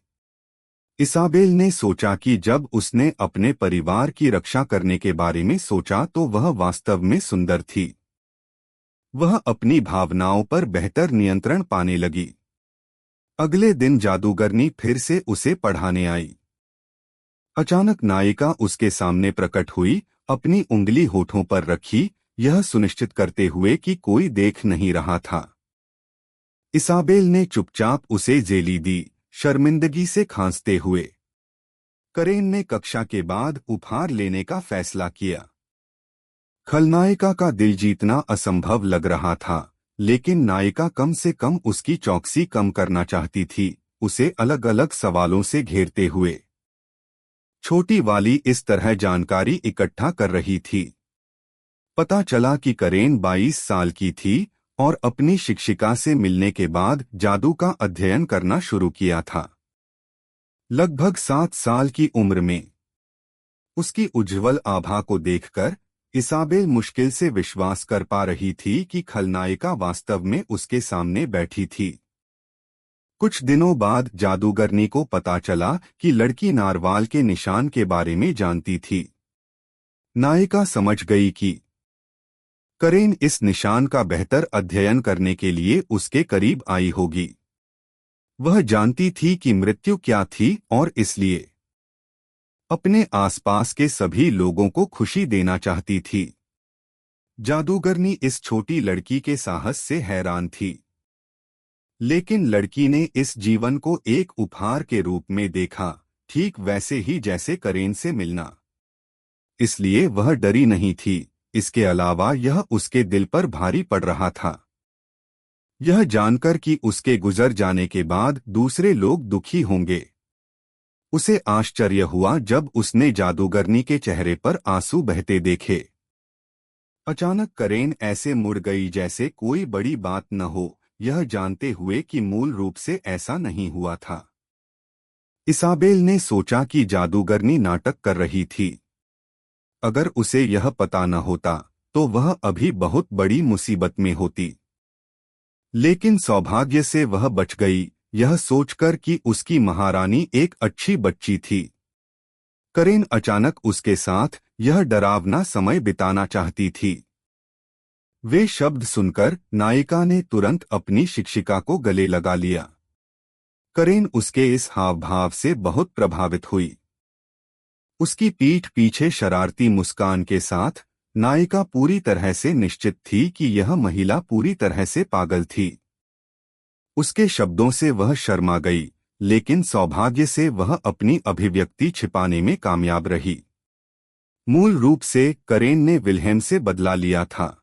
इसाबेल ने सोचा कि जब उसने अपने परिवार की रक्षा करने के बारे में सोचा तो वह वास्तव में सुंदर थी। वह अपनी भावनाओं पर बेहतर नियंत्रण पाने लगी। अगले दिन जादूगरनी फिर से उसे पढ़ाने आई। अचानक नायिका उसके सामने प्रकट हुई, अपनी उंगली होठों पर रखी, यह सुनिश्चित करते हुए कि कोई देख नहीं रहा था। इसाबेल ने चुपचाप उसे जेली दी, शर्मिंदगी से खांसते हुए। करेन ने कक्षा के बाद उपहार लेने का फैसला किया। खलनायिका का दिल जीतना असंभव लग रहा था, लेकिन नायिका कम से कम उसकी चौकसी कम करना चाहती थी, उसे अलग अलग सवालों से घेरते हुए। छोटी वाली इस तरह जानकारी इकट्ठा कर रही थी। पता चला कि करेन 22 साल की थी और अपनी शिक्षिका से मिलने के बाद जादू का अध्ययन करना शुरू किया था। लगभग 7 साल की उम्र में उसकी उज्ज्वल आभा को देखकर इसाबेल मुश्किल से विश्वास कर पा रही थी कि खलनायिका वास्तव में उसके सामने बैठी थी। कुछ दिनों बाद जादूगरनी को पता चला कि लड़की नारवाल के निशान के बारे में जानती थी। नायिका समझ गई कि करेन इस निशान का बेहतर अध्ययन करने के लिए उसके करीब आई होगी। वह जानती थी कि मृत्यु क्या थी और इसलिए अपने आसपास के सभी लोगों को खुशी देना चाहती थी। जादूगरनी इस छोटी लड़की के साहस से हैरान थी, लेकिन लड़की ने इस जीवन को एक उपहार के रूप में देखा, ठीक वैसे ही जैसे करेन से मिलना। इसलिए वह डरी नहीं थी, इसके अलावा यह उसके दिल पर भारी पड़ रहा था। यह जानकर कि उसके गुजर जाने के बाद दूसरे लोग दुखी होंगे। उसे आश्चर्य हुआ जब उसने जादूगरनी के चेहरे पर आंसू बहते देखे। अचानक करेन ऐसे मुड़ गई जैसे कोई बड़ी बात न हो, यह जानते हुए कि मूल रूप से ऐसा नहीं हुआ था। इसाबेल ने सोचा कि जादूगरनी नाटक कर रही थी। अगर उसे यह पता न होता तो वह अभी बहुत बड़ी मुसीबत में होती। लेकिन सौभाग्य से वह बच गई, यह सोचकर कि उसकी महारानी एक अच्छी बच्ची थी। करेन अचानक उसके साथ यह डरावना समय बिताना चाहती थी। वे शब्द सुनकर नायिका ने तुरंत अपनी शिक्षिका को गले लगा लिया। करेन उसके इस हाव भाव से बहुत प्रभावित हुई। उसकी पीठ पीछे शरारती मुस्कान के साथ नायिका पूरी तरह से निश्चित थी कि यह महिला पूरी तरह से पागल थी। उसके शब्दों से वह शर्मा गई, लेकिन सौभाग्य से वह अपनी अभिव्यक्ति छिपाने में कामयाब रही। मूल रूप से करेन ने विल्हेम से बदला लिया था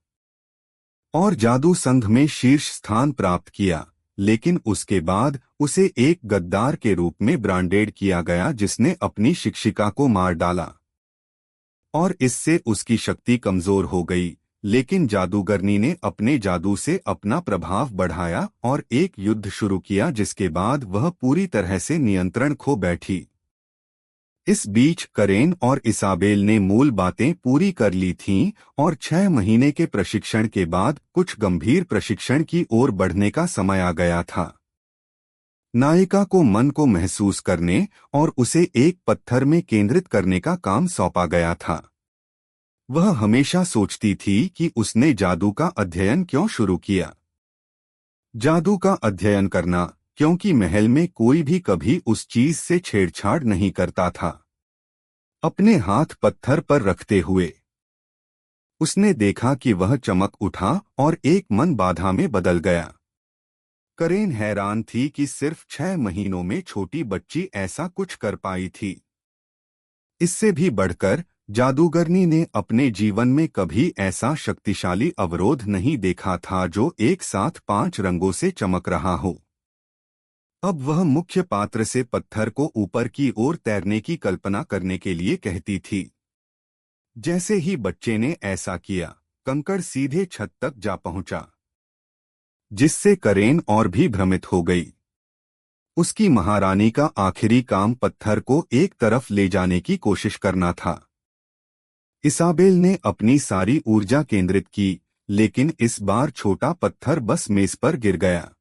और जादू संघ में शीर्ष स्थान प्राप्त किया, लेकिन उसके बाद उसे एक गद्दार के रूप में ब्रांडेड किया गया जिसने अपनी शिक्षिका को मार डाला। और इससे उसकी शक्ति कमजोर हो गई, लेकिन जादूगरनी ने अपने जादू से अपना प्रभाव बढ़ाया और एक युद्ध शुरू किया जिसके बाद वह पूरी तरह से नियंत्रण खो बैठी। इस बीच करेन और इसाबेल ने मूल बातें पूरी कर ली थीं और 6 महीने के प्रशिक्षण के बाद कुछ गंभीर प्रशिक्षण की ओर बढ़ने का समय आ गया था। नायिका को मन को महसूस करने और उसे एक पत्थर में केंद्रित करने का काम सौंपा गया था। वह हमेशा सोचती थी कि उसने जादू का अध्ययन क्यों शुरू किया। जादू का अध्ययन करना, क्योंकि महल में कोई भी कभी उस चीज से छेड़छाड़ नहीं करता था। अपने हाथ पत्थर पर रखते हुए उसने देखा कि वह चमक उठा और एक मन बाधा में बदल गया। करेन हैरान थी कि सिर्फ 6 महीनों में छोटी बच्ची ऐसा कुछ कर पाई थी। इससे भी बढ़कर जादूगरनी ने अपने जीवन में कभी ऐसा शक्तिशाली अवरोध नहीं देखा था जो एक साथ 5 रंगों से चमक रहा हो। अब वह मुख्य पात्र से पत्थर को ऊपर की ओर तैरने की कल्पना करने के लिए कहती थी। जैसे ही बच्चे ने ऐसा किया, कंकड़ सीधे छत तक जा पहुंचा, जिससे करेन और भी भ्रमित हो गई। उसकी महारानी का आखिरी काम पत्थर को एक तरफ ले जाने की कोशिश करना था। इसाबेल ने अपनी सारी ऊर्जा केंद्रित की, लेकिन इस बार छोटा पत्थर बस मेज पर गिर गया।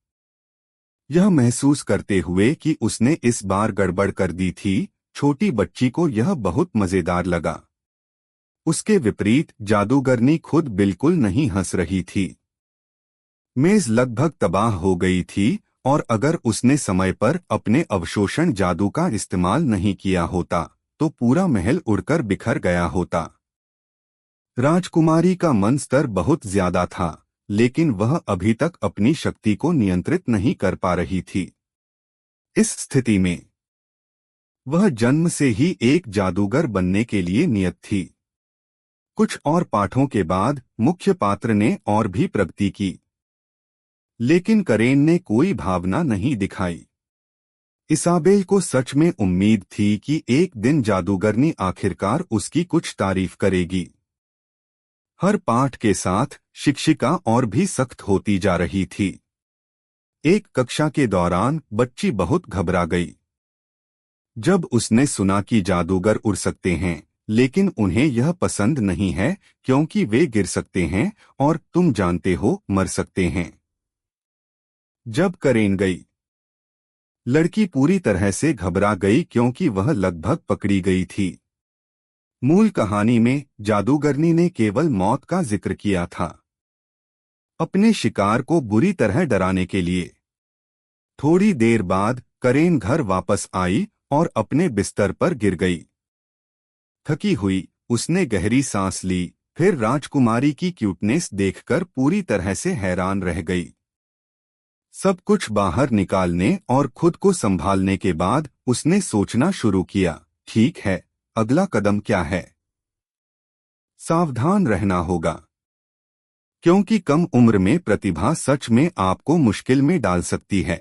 यह महसूस करते हुए कि उसने इस बार गड़बड़ कर दी थी, छोटी बच्ची को यह बहुत मजेदार लगा। उसके विपरीत जादूगरनी खुद बिल्कुल नहीं हंस रही थी। मेज लगभग तबाह हो गई थी, और अगर उसने समय पर अपने अवशोषण जादू का इस्तेमाल नहीं किया होता, तो पूरा महल उड़कर बिखर गया होता। राजकुमारी का मन स्तर बहुत ज्यादा था, लेकिन वह अभी तक अपनी शक्ति को नियंत्रित नहीं कर पा रही थी। इस स्थिति में वह जन्म से ही एक जादूगर बनने के लिए नियत थी। कुछ और पाठों के बाद मुख्य पात्र ने और भी प्रगति की, लेकिन करेन ने कोई भावना नहीं दिखाई। इसाबेल को सच में उम्मीद थी कि एक दिन जादूगरनी आखिरकार उसकी कुछ तारीफ करेगी। हर पाठ के साथ शिक्षिका और भी सख्त होती जा रही थी। एक कक्षा के दौरान बच्ची बहुत घबरा गई। जब उसने सुना कि जादूगर उड़ सकते हैं, लेकिन उन्हें यह पसंद नहीं है क्योंकि वे गिर सकते हैं और तुम जानते हो, मर सकते हैं। जब करेन गई, लड़की पूरी तरह से घबरा गई क्योंकि वह लगभग पकड़ी गई थी। मूल कहानी में जादूगरनी ने केवल मौत का जिक्र किया था, अपने शिकार को बुरी तरह डराने के लिए। थोड़ी देर बाद करेन घर वापस आई और अपने बिस्तर पर गिर गई। थकी हुई उसने गहरी सांस ली, फिर राजकुमारी की क्यूटनेस देखकर पूरी तरह से हैरान रह गई। सब कुछ बाहर निकालने और खुद को संभालने के बाद उसने सोचना शुरू किया, ठीक है, अगला कदम क्या है? सावधान रहना होगा, क्योंकि कम उम्र में प्रतिभा सच में आपको मुश्किल में डाल सकती है।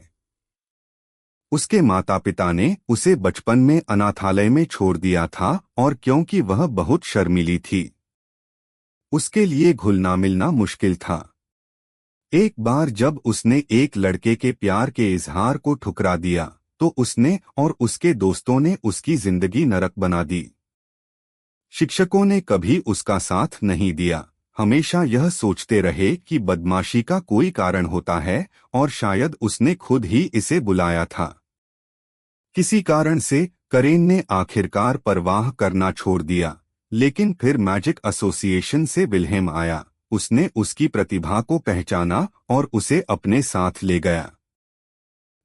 उसके माता पिता ने उसे बचपन में अनाथालय में छोड़ दिया था, और क्योंकि वह बहुत शर्मीली थी, उसके लिए घुलना मिलना मुश्किल था। एक बार जब उसने एक लड़के के प्यार के इजहार को ठुकरा दिया, तो उसने और उसके दोस्तों ने उसकी जिंदगी नरक बना दी। शिक्षकों ने कभी उसका साथ नहीं दिया, हमेशा यह सोचते रहे कि बदमाशी का कोई कारण होता है, और शायद उसने खुद ही इसे बुलाया था। किसी कारण से करेन ने आखिरकार परवाह करना छोड़ दिया, लेकिन फिर मैजिक एसोसिएशन से विल्हेम आया। उसने उसकी प्रतिभा को पहचाना और उसे अपने साथ ले गया।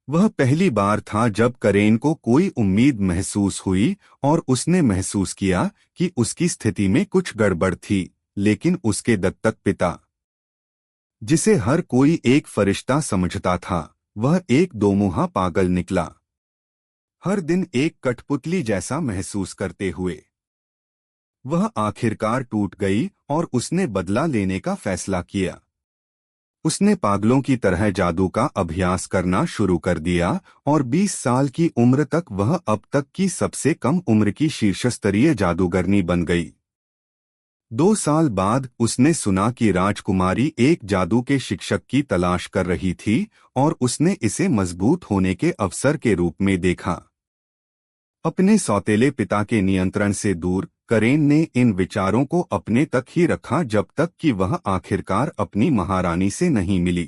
वह पहली बार था जब करेन को कोई उम्मीद महसूस हुई, और उसने महसूस किया कि उसकी स्थिति में कुछ गड़बड़ थी, लेकिन उसके दत्तक पिता, जिसे हर कोई एक फरिश्ता समझता था, वह एक दोमुहा पागल निकला। हर दिन एक कठपुतली जैसा महसूस करते हुए वह आखिरकार टूट गई और उसने बदला लेने का फैसला किया। उसने पागलों की तरह जादू का अभ्यास करना शुरू कर दिया, और 20 साल की उम्र तक वह अब तक की सबसे कम उम्र की शीर्षस्तरीय जादूगरनी बन गई। 2 साल बाद उसने सुना कि राजकुमारी एक जादू के शिक्षक की तलाश कर रही थी, और उसने इसे मजबूत होने के अवसर के रूप में देखा। अपने सौतेले पिता के नियंत्रण से दूर करेन ने इन विचारों को अपने तक ही रखा जब तक कि वह आखिरकार अपनी महारानी से नहीं मिली।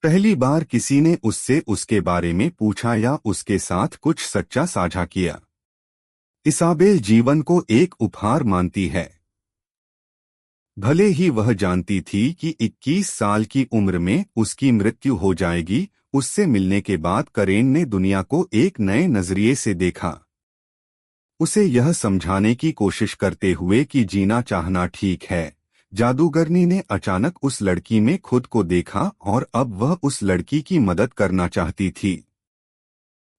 पहली बार किसी ने उससे उसके बारे में पूछा या उसके साथ कुछ सच्चा साझा किया। इसाबेल जीवन को एक उपहार मानती है। भले ही वह जानती थी कि 21 साल की उम्र में उसकी मृत्यु हो जाएगी, उससे मिलने के बाद करेन ने दुनिया को एक नए नजरिए से देखा। उसे यह समझाने की कोशिश करते हुए कि जीना चाहना ठीक है। जादूगरनी ने अचानक उस लड़की में खुद को देखा, और अब वह उस लड़की की मदद करना चाहती थी।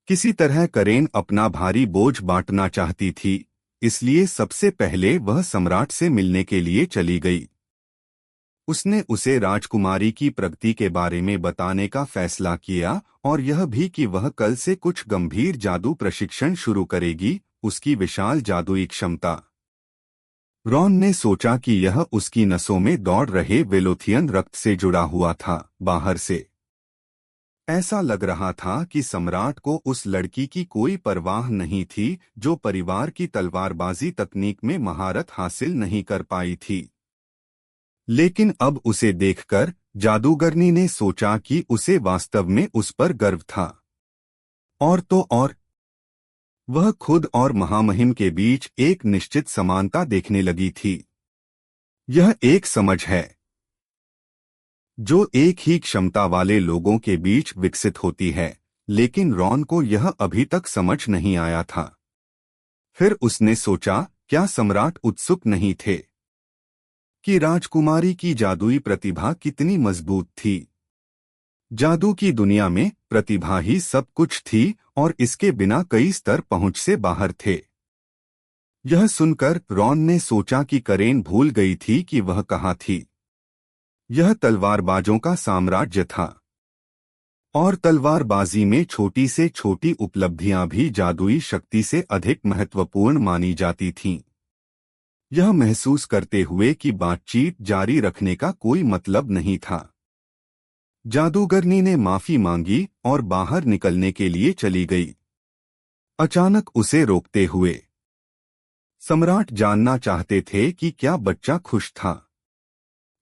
किसी तरह करेन अपना भारी बोझ बांटना चाहती थी, इसलिए सबसे पहले वह सम्राट से मिलने के लिए चली गई। उसने उसे राजकुमारी की प्रगति के बारे में बताने का फैसला किया, और यह भी कि वह कल से कुछ गंभीर जादू प्रशिक्षण शुरू करेगी। उसकी विशाल जादुई क्षमता रॉन ने सोचा कि यह उसकी नसों में दौड़ रहे वेलोथियन रक्त से जुड़ा हुआ था। बाहर से ऐसा लग रहा था कि सम्राट को उस लड़की की कोई परवाह नहीं थी जो परिवार की तलवारबाजी तकनीक में महारत हासिल नहीं कर पाई थी। लेकिन अब उसे देखकर जादूगरनी ने सोचा कि उसे वास्तव में उस पर गर्व था। और तो और वह खुद और महामहिम के बीच एक निश्चित समानता देखने लगी थी। यह एक समझ है जो एक ही क्षमता वाले लोगों के बीच विकसित होती है, लेकिन रॉन को यह अभी तक समझ नहीं आया था। फिर उसने सोचा, क्या सम्राट उत्सुक नहीं थे कि राजकुमारी की जादुई प्रतिभा कितनी मजबूत थी। जादू की दुनिया में प्रतिभा ही सब कुछ थी और इसके बिना कई स्तर पहुंच से बाहर थे। यह सुनकर रॉन ने सोचा कि करेन भूल गई थी कि वह कहाँ थी। यह तलवारबाजों का साम्राज्य था और तलवारबाजी में छोटी से छोटी उपलब्धियां भी जादुई शक्ति से अधिक महत्वपूर्ण मानी जाती थीं। यह महसूस करते हुए कि बातचीत जारी रखने का कोई मतलब नहीं था, जादूगरनी ने माफी मांगी और बाहर निकलने के लिए चली गई। अचानक उसे रोकते हुए सम्राट जानना चाहते थे कि क्या बच्चा खुश था।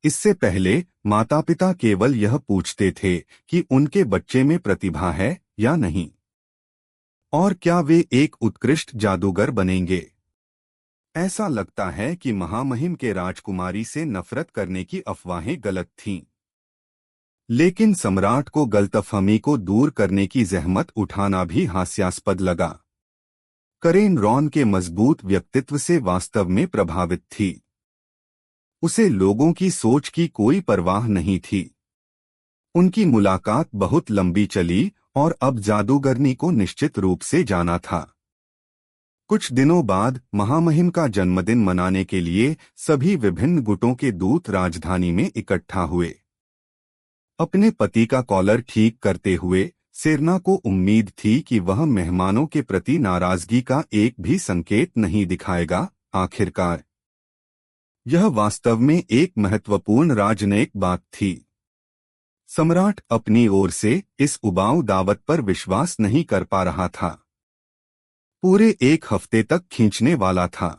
इससे पहले माता पिता केवल यह पूछते थे कि उनके बच्चे में प्रतिभा है या नहीं, और क्या वे एक उत्कृष्ट जादूगर बनेंगे। ऐसा लगता है कि महामहिम के राजकुमारी से नफरत करने की अफवाहें गलत थीं। लेकिन सम्राट को गलतफहमी को दूर करने की जहमत उठाना भी हास्यास्पद लगा। करेन रॉन के मजबूत व्यक्तित्व से वास्तव में प्रभावित थी। उसे लोगों की सोच की कोई परवाह नहीं थी। उनकी मुलाकात बहुत लंबी चली और अब जादूगरनी को निश्चित रूप से जाना था। कुछ दिनों बाद महामहिम का जन्मदिन मनाने के लिए सभी विभिन्न गुटों के दूत राजधानी में इकट्ठा हुए। अपने पति का कॉलर ठीक करते हुए सेरना को उम्मीद थी कि वह मेहमानों के प्रति नाराजगी का एक भी संकेत नहीं दिखाएगा। आखिरकार यह वास्तव में एक महत्वपूर्ण राजनयिक बात थी। सम्राट अपनी ओर से इस उबाऊ दावत पर विश्वास नहीं कर पा रहा था। पूरे एक हफ्ते तक खींचने वाला था।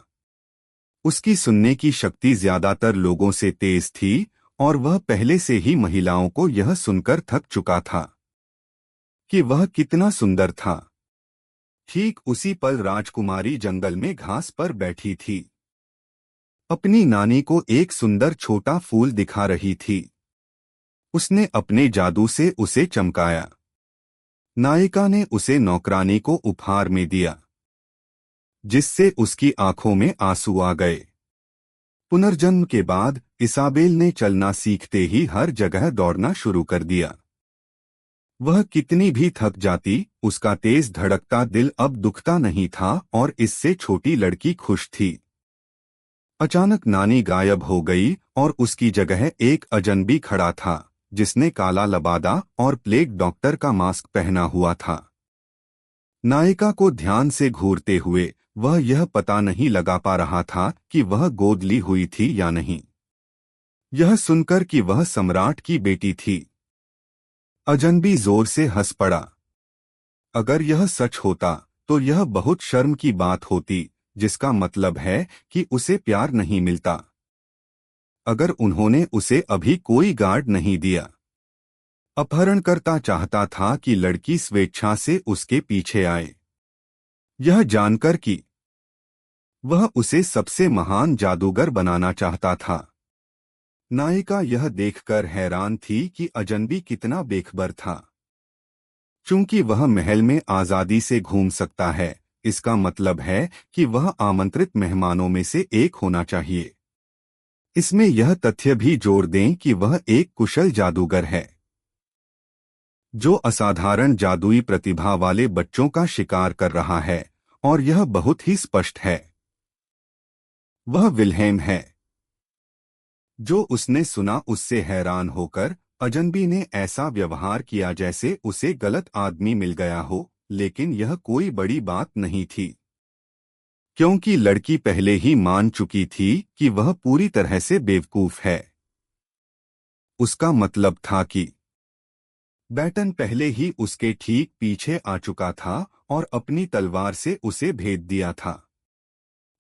उसकी सुनने की शक्ति ज्यादातर लोगों से तेज थी और वह पहले से ही महिलाओं को यह सुनकर थक चुका था कि वह कितना सुंदर था। ठीक उसी पल राजकुमारी जंगल में घास पर बैठी थी। अपनी नानी को एक सुंदर छोटा फूल दिखा रही थी। उसने अपने जादू से उसे चमकाया। नायिका ने उसे नौकरानी को उपहार में दिया, जिससे उसकी आंखों में आंसू आ गए। पुनर्जन्म के बाद इसाबेल ने चलना सीखते ही हर जगह दौड़ना शुरू कर दिया। वह कितनी भी थक जाती, उसका तेज धड़कता दिल अब दुखता नहीं था और इससे छोटी लड़की खुश थी। अचानक नानी गायब हो गई और उसकी जगह एक अजनबी खड़ा था, जिसने काला लबादा और प्लेग डॉक्टर का मास्क पहना हुआ था। नायिका को ध्यान से घूरते हुए वह यह पता नहीं लगा पा रहा था कि वह गोद ली हुई थी या नहीं। यह सुनकर कि वह सम्राट की बेटी थी, अजनबी जोर से हंस पड़ा। अगर यह सच होता तो यह बहुत शर्म की बात होती, जिसका मतलब है कि उसे प्यार नहीं मिलता। अगर उन्होंने उसे अभी कोई गार्ड नहीं दिया। अपहरणकर्ता चाहता था कि लड़की स्वेच्छा से उसके पीछे आए, यह जानकर कि वह उसे सबसे महान जादूगर बनाना चाहता था। नायिका यह देखकर हैरान थी कि अजनबी कितना बेखबर था। चूंकि वह महल में आजादी से घूम सकता है, इसका मतलब है कि वह आमंत्रित मेहमानों में से एक होना चाहिए। इसमें यह तथ्य भी जोड़ दें कि वह एक कुशल जादूगर है, जो असाधारण जादुई प्रतिभा वाले बच्चों का शिकार कर रहा है, और यह बहुत ही स्पष्ट है। वह विल्हेम है। जो उसने सुना उससे हैरान होकर अजनबी ने ऐसा व्यवहार किया जैसे उसे गलत आदमी मिल गया हो, लेकिन यह कोई बड़ी बात नहीं थी, क्योंकि लड़की पहले ही मान चुकी थी कि वह पूरी तरह से बेवकूफ है। उसका मतलब था कि बैटन पहले ही उसके ठीक पीछे आ चुका था और अपनी तलवार से उसे भेद दिया था।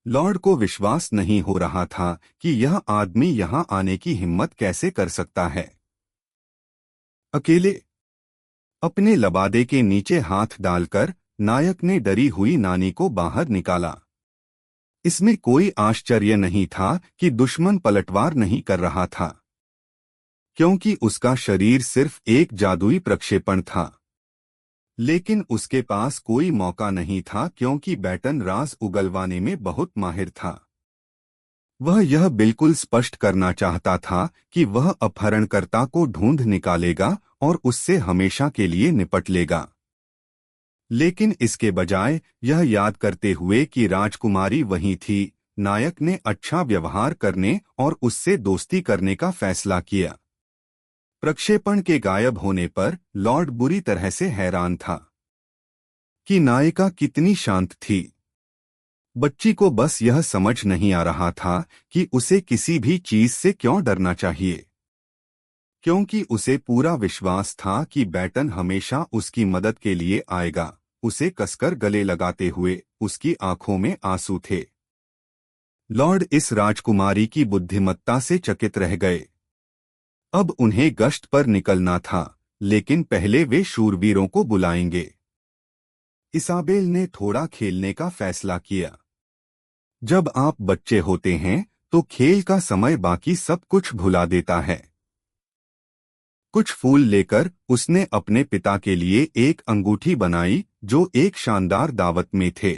लॉर्ड को विश्वास नहीं हो रहा था कि यह आदमी यहां आने की हिम्मत कैसे कर सकता है। अकेले अपने लबादे के नीचे हाथ डालकर नायक ने डरी हुई नानी को बाहर निकाला। इसमें कोई आश्चर्य नहीं था कि दुश्मन पलटवार नहीं कर रहा था, क्योंकि उसका शरीर सिर्फ एक जादुई प्रक्षेपण था। लेकिन उसके पास कोई मौका नहीं था, क्योंकि बैटन राज उगलवाने में बहुत माहिर था। वह यह बिल्कुल स्पष्ट करना चाहता था कि वह अपहरणकर्ता को ढूंढ निकालेगा और उससे हमेशा के लिए निपट लेगा। लेकिन इसके बजाय यह याद करते हुए कि राजकुमारी वहीं थी, नायक ने अच्छा व्यवहार करने और उससे दोस्ती करने का फैसला किया। प्रक्षेपण के गायब होने पर लॉर्ड बुरी तरह से हैरान था कि नायिका कितनी शांत थी। बच्ची को बस यह समझ नहीं आ रहा था कि उसे किसी भी चीज से क्यों डरना चाहिए, क्योंकि उसे पूरा विश्वास था कि बैटन हमेशा उसकी मदद के लिए आएगा। उसे कसकर गले लगाते हुए उसकी आंखों में आंसू थे। लॉर्ड इस राजकुमारी की बुद्धिमत्ता से चकित रह गए। अब उन्हें गश्त पर निकलना था, लेकिन पहले वे शूरवीरों को बुलाएंगे। इसाबेल ने थोड़ा खेलने का फैसला किया। जब आप बच्चे होते हैं तो खेल का समय बाकी सब कुछ भुला देता है। कुछ फूल लेकर उसने अपने पिता के लिए एक अंगूठी बनाई जो एक शानदार दावत में थे।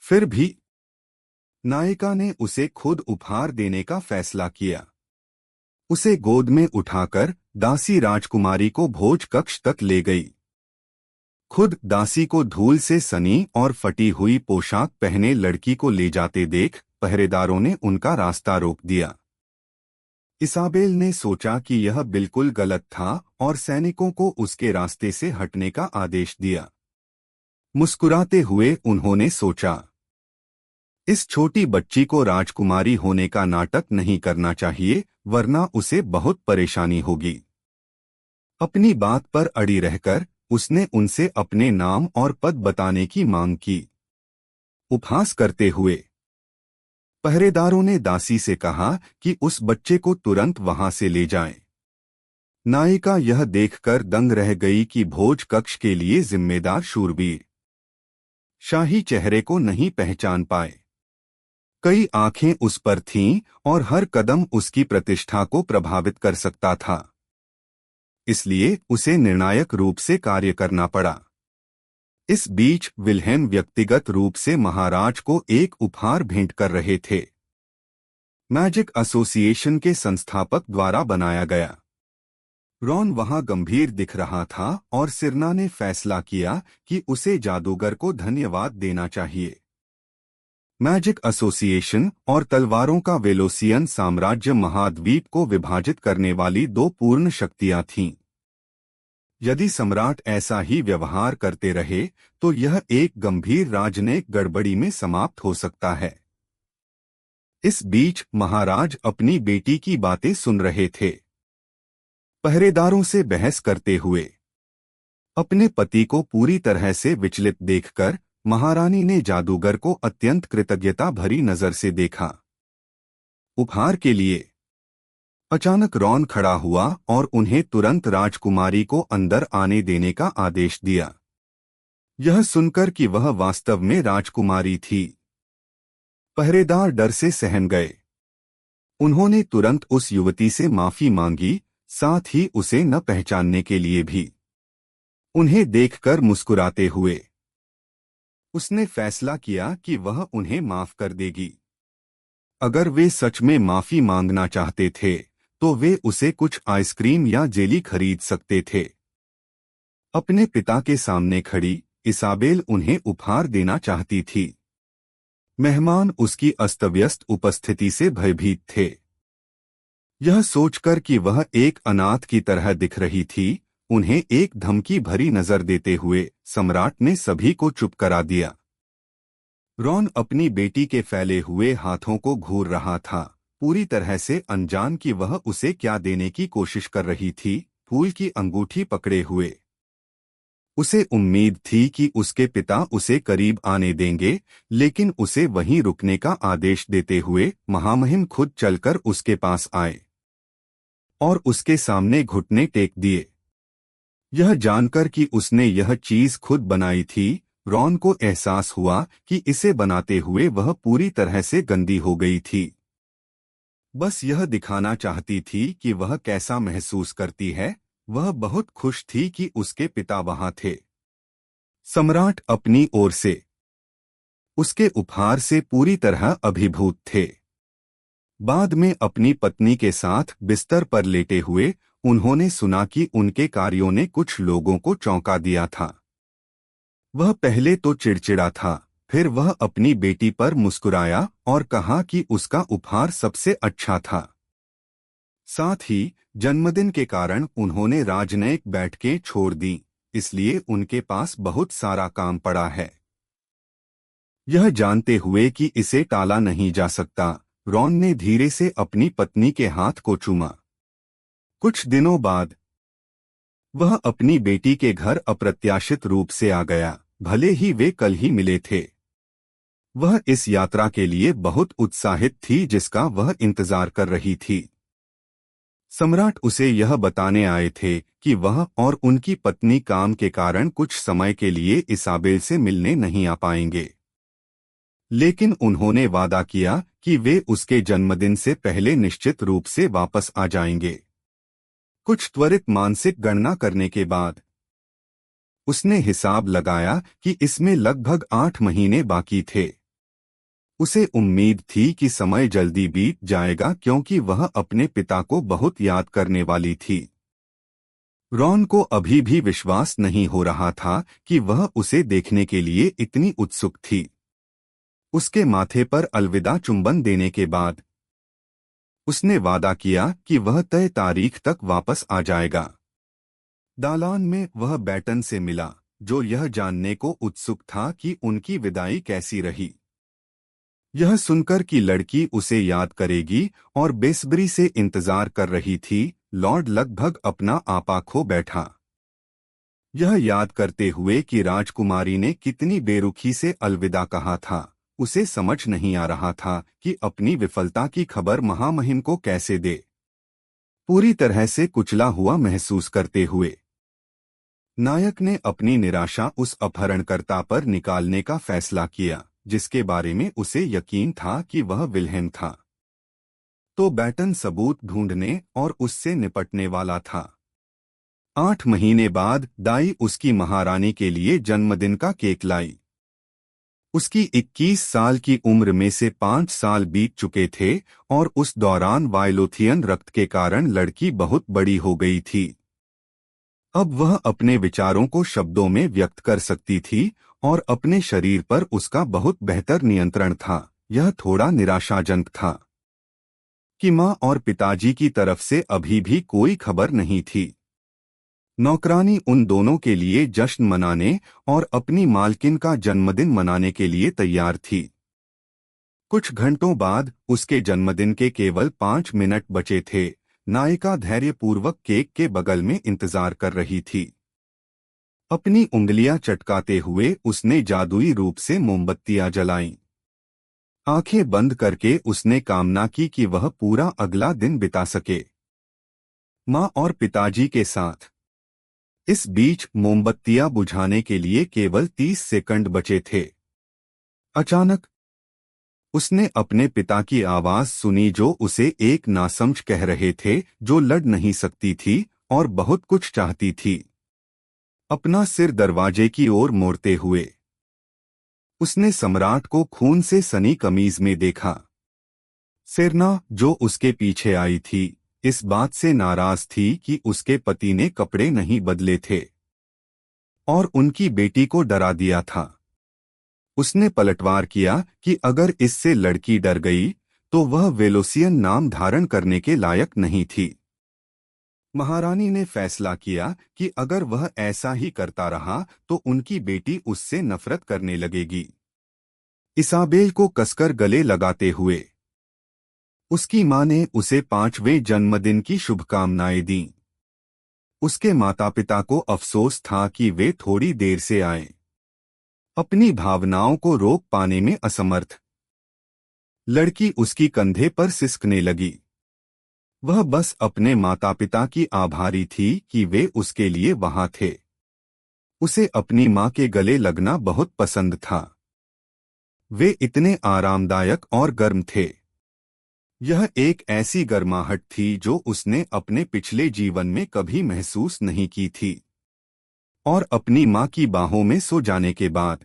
फिर भी नायिका ने उसे खुद उपहार देने का फैसला किया। उसे गोद में उठाकर दासी राजकुमारी को भोज कक्ष तक ले गई। खुद दासी को धूल से सनी और फटी हुई पोशाक पहने लड़की को ले जाते देख पहरेदारों ने उनका रास्ता रोक दिया। इसाबेल ने सोचा कि यह बिल्कुल गलत था और सैनिकों को उसके रास्ते से हटने का आदेश दिया। मुस्कुराते हुए उन्होंने सोचा, इस छोटी बच्ची को राजकुमारी होने का नाटक नहीं करना चाहिए, वरना उसे बहुत परेशानी होगी। अपनी बात पर अड़ी रहकर उसने उनसे अपने नाम और पद बताने की मांग की। उपहास करते हुए पहरेदारों ने दासी से कहा कि उस बच्चे को तुरंत वहां से ले जाएं। नायिका यह देखकर दंग रह गई कि भोज कक्ष के लिए जिम्मेदार शूरवीर शाही चेहरे को नहीं पहचान पाए। कई आंखें उस पर थीं और हर कदम उसकी प्रतिष्ठा को प्रभावित कर सकता था। इसलिए उसे निर्णायक रूप से कार्य करना पड़ा। इस बीच विल्हेम व्यक्तिगत रूप से महाराज को एक उपहार भेंट कर रहे थे। मैजिक एसोसिएशन के संस्थापक द्वारा बनाया गया। रॉन वहां गंभीर दिख रहा था और सिरना ने फैसला किया कि उसे जादूगर को धन्यवाद देना चाहिए। मैजिक एसोसिएशन और तलवारों का वेलोसियन साम्राज्य महाद्वीप को विभाजित करने वाली दो पूर्ण शक्तियां थीं। यदि सम्राट ऐसा ही व्यवहार करते रहे तो यह एक गंभीर राजनयिक गड़बड़ी में समाप्त हो सकता है। इस बीच महाराज अपनी बेटी की बातें सुन रहे थे। पहरेदारों से बहस करते हुए अपने पति को पूरी तरह से विचलित देखकर महारानी ने जादूगर को अत्यंत कृतज्ञता भरी नजर से देखा। उपहार के लिए अचानक रॉन खड़ा हुआ और उन्हें तुरंत राजकुमारी को अंदर आने देने का आदेश दिया। यह सुनकर कि वह वास्तव में राजकुमारी थी, पहरेदार डर से सहम गए। उन्होंने तुरंत उस युवती से माफी मांगी, साथ ही उसे न पहचानने के लिए भी। उन्हें देखकर मुस्कुराते हुए उसने फैसला किया कि वह उन्हें माफ कर देगी। अगर वे सच में माफी मांगना चाहते थे तो वे उसे कुछ आइसक्रीम या जेली खरीद सकते थे। अपने पिता के सामने खड़ी इसाबेल उन्हें उपहार देना चाहती थी। मेहमान उसकी अस्तव्यस्त उपस्थिति से भयभीत थे। यह सोचकर कि वह एक अनाथ की तरह दिख रही थी, उन्हें एक धमकी भरी नजर देते हुए सम्राट ने सभी को चुप करा दिया। रॉन अपनी बेटी के फैले हुए हाथों को घूर रहा था, पूरी तरह से अनजान कि वह उसे क्या देने की कोशिश कर रही थी। फूल की अंगूठी पकड़े हुए उसे उम्मीद थी कि उसके पिता उसे करीब आने देंगे, लेकिन उसे वहीं रुकने का आदेश देते हुए महामहिम खुद चलकर उसके पास आए और उसके सामने घुटने टेक दिए। यह जानकर कि उसने यह चीज खुद बनाई थी, रॉन को एहसास हुआ कि इसे बनाते हुए वह पूरी तरह से गंदी हो गई थी। बस यह दिखाना चाहती थी कि वह कैसा महसूस करती है। वह बहुत खुश थी कि उसके पिता वहां थे। सम्राट अपनी ओर से उसके उपहार से पूरी तरह अभिभूत थे। बाद में अपनी पत्नी के साथ बिस्तर पर लेटे हुए उन्होंने सुना कि उनके कार्यों ने कुछ लोगों को चौंका दिया था। वह पहले तो चिड़चिड़ा था, फिर वह अपनी बेटी पर मुस्कुराया और कहा कि उसका उपहार सबसे अच्छा था। साथ ही जन्मदिन के कारण उन्होंने राजनयिक बैठकें छोड़ दी, इसलिए उनके पास बहुत सारा काम पड़ा है। यह जानते हुए कि इसे टाला नहीं जा सकता, रॉन ने धीरे से अपनी पत्नी के हाथ को चूमा। कुछ दिनों बाद वह अपनी बेटी के घर अप्रत्याशित रूप से आ गया, भले ही वे कल ही मिले थे। वह इस यात्रा के लिए बहुत उत्साहित थी जिसका वह इंतजार कर रही थी। सम्राट उसे यह बताने आए थे कि वह और उनकी पत्नी काम के कारण कुछ समय के लिए इसाबेल से मिलने नहीं आ पाएंगे, लेकिन उन्होंने वादा किया कि वे उसके जन्मदिन से पहले निश्चित रूप से वापस आ जाएंगे। कुछ त्वरित मानसिक गणना करने के बाद उसने हिसाब लगाया कि इसमें लगभग 8 महीने बाकी थे। उसे उम्मीद थी कि समय जल्दी बीत जाएगा क्योंकि वह अपने पिता को बहुत याद करने वाली थी। रॉन को अभी भी विश्वास नहीं हो रहा था कि वह उसे देखने के लिए इतनी उत्सुक थी। उसके माथे पर अलविदा चुंबन देने के बाद उसने वादा किया कि वह तय तारीख तक वापस आ जाएगा। दालान में वह बैटन से मिला, जो यह जानने को उत्सुक था कि उनकी विदाई कैसी रही। यह सुनकर कि लड़की उसे याद करेगी और बेसब्री से इंतजार कर रही थी, लॉर्ड लगभग अपना आपा खो बैठा। यह याद करते हुए कि राजकुमारी ने कितनी बेरुखी से अलविदा कहा था, उसे समझ नहीं आ रहा था कि अपनी विफलता की खबर महामहिम को कैसे दे। पूरी तरह से कुचला हुआ महसूस करते हुए नायक ने अपनी निराशा उस अपहरणकर्ता पर निकालने का फैसला किया, जिसके बारे में उसे यकीन था कि वह विल्हेम था। तो बैटन सबूत ढूंढने और उससे निपटने वाला था। 8 महीने बाद दाई उसकी महारानी के लिए जन्मदिन का केक लाई। उसकी 21 साल की उम्र में से 5 साल बीत चुके थे और उस दौरान वायलोथियन रक्त के कारण लड़की बहुत बड़ी हो गई थी। अब वह अपने विचारों को शब्दों में व्यक्त कर सकती थी और अपने शरीर पर उसका बहुत बेहतर नियंत्रण था। यह थोड़ा निराशाजनक था कि माँ और पिताजी की तरफ से अभी भी कोई खबर नहीं थी। नौकरानी उन दोनों के लिए जश्न मनाने और अपनी मालकिन का जन्मदिन मनाने के लिए तैयार थी। कुछ घंटों बाद उसके जन्मदिन के केवल 5 मिनट बचे थे। नायिका धैर्यपूर्वक केक के बगल में इंतजार कर रही थी। अपनी उंगलियां चटकाते हुए उसने जादुई रूप से मोमबत्तियां जलाईं। आंखें बंद करके उसने कामना की कि वह पूरा अगला दिन बिता सके माँ और पिताजी के साथ। इस बीच मोमबत्तियां बुझाने के लिए केवल 30 सेकंड बचे थे। अचानक उसने अपने पिता की आवाज सुनी, जो उसे एक नासमझ कह रहे थे, जो लड़ नहीं सकती थी और बहुत कुछ चाहती थी। अपना सिर दरवाजे की ओर मोड़ते हुए उसने सम्राट को खून से सनी कमीज में देखा। सेरना, जो उसके पीछे आई थी, इस बात से नाराज थी कि उसके पति ने कपड़े नहीं बदले थे और उनकी बेटी को डरा दिया था। उसने पलटवार किया कि अगर इससे लड़की डर गई तो वह वेलोसियन नाम धारण करने के लायक नहीं थी। महारानी ने फैसला किया कि अगर वह ऐसा ही करता रहा तो उनकी बेटी उससे नफरत करने लगेगी। इसाबेल को कसकर गले लगाते हुए उसकी मां ने उसे 5वें जन्मदिन की शुभकामनाएं दीं। उसके माता पिता को अफसोस था कि वे थोड़ी देर से आए, अपनी भावनाओं को रोक पाने में असमर्थ। लड़की उसकी कंधे पर सिसकने लगी। वह बस अपने माता पिता की आभारी थी कि वे उसके लिए वहां थे। उसे अपनी मां के गले लगना बहुत पसंद था। वे इतने आरामदायक और गर्म थे। यह एक ऐसी गर्माहट थी जो उसने अपने पिछले जीवन में कभी महसूस नहीं की थी। और अपनी मां की बाहों में सो जाने के बाद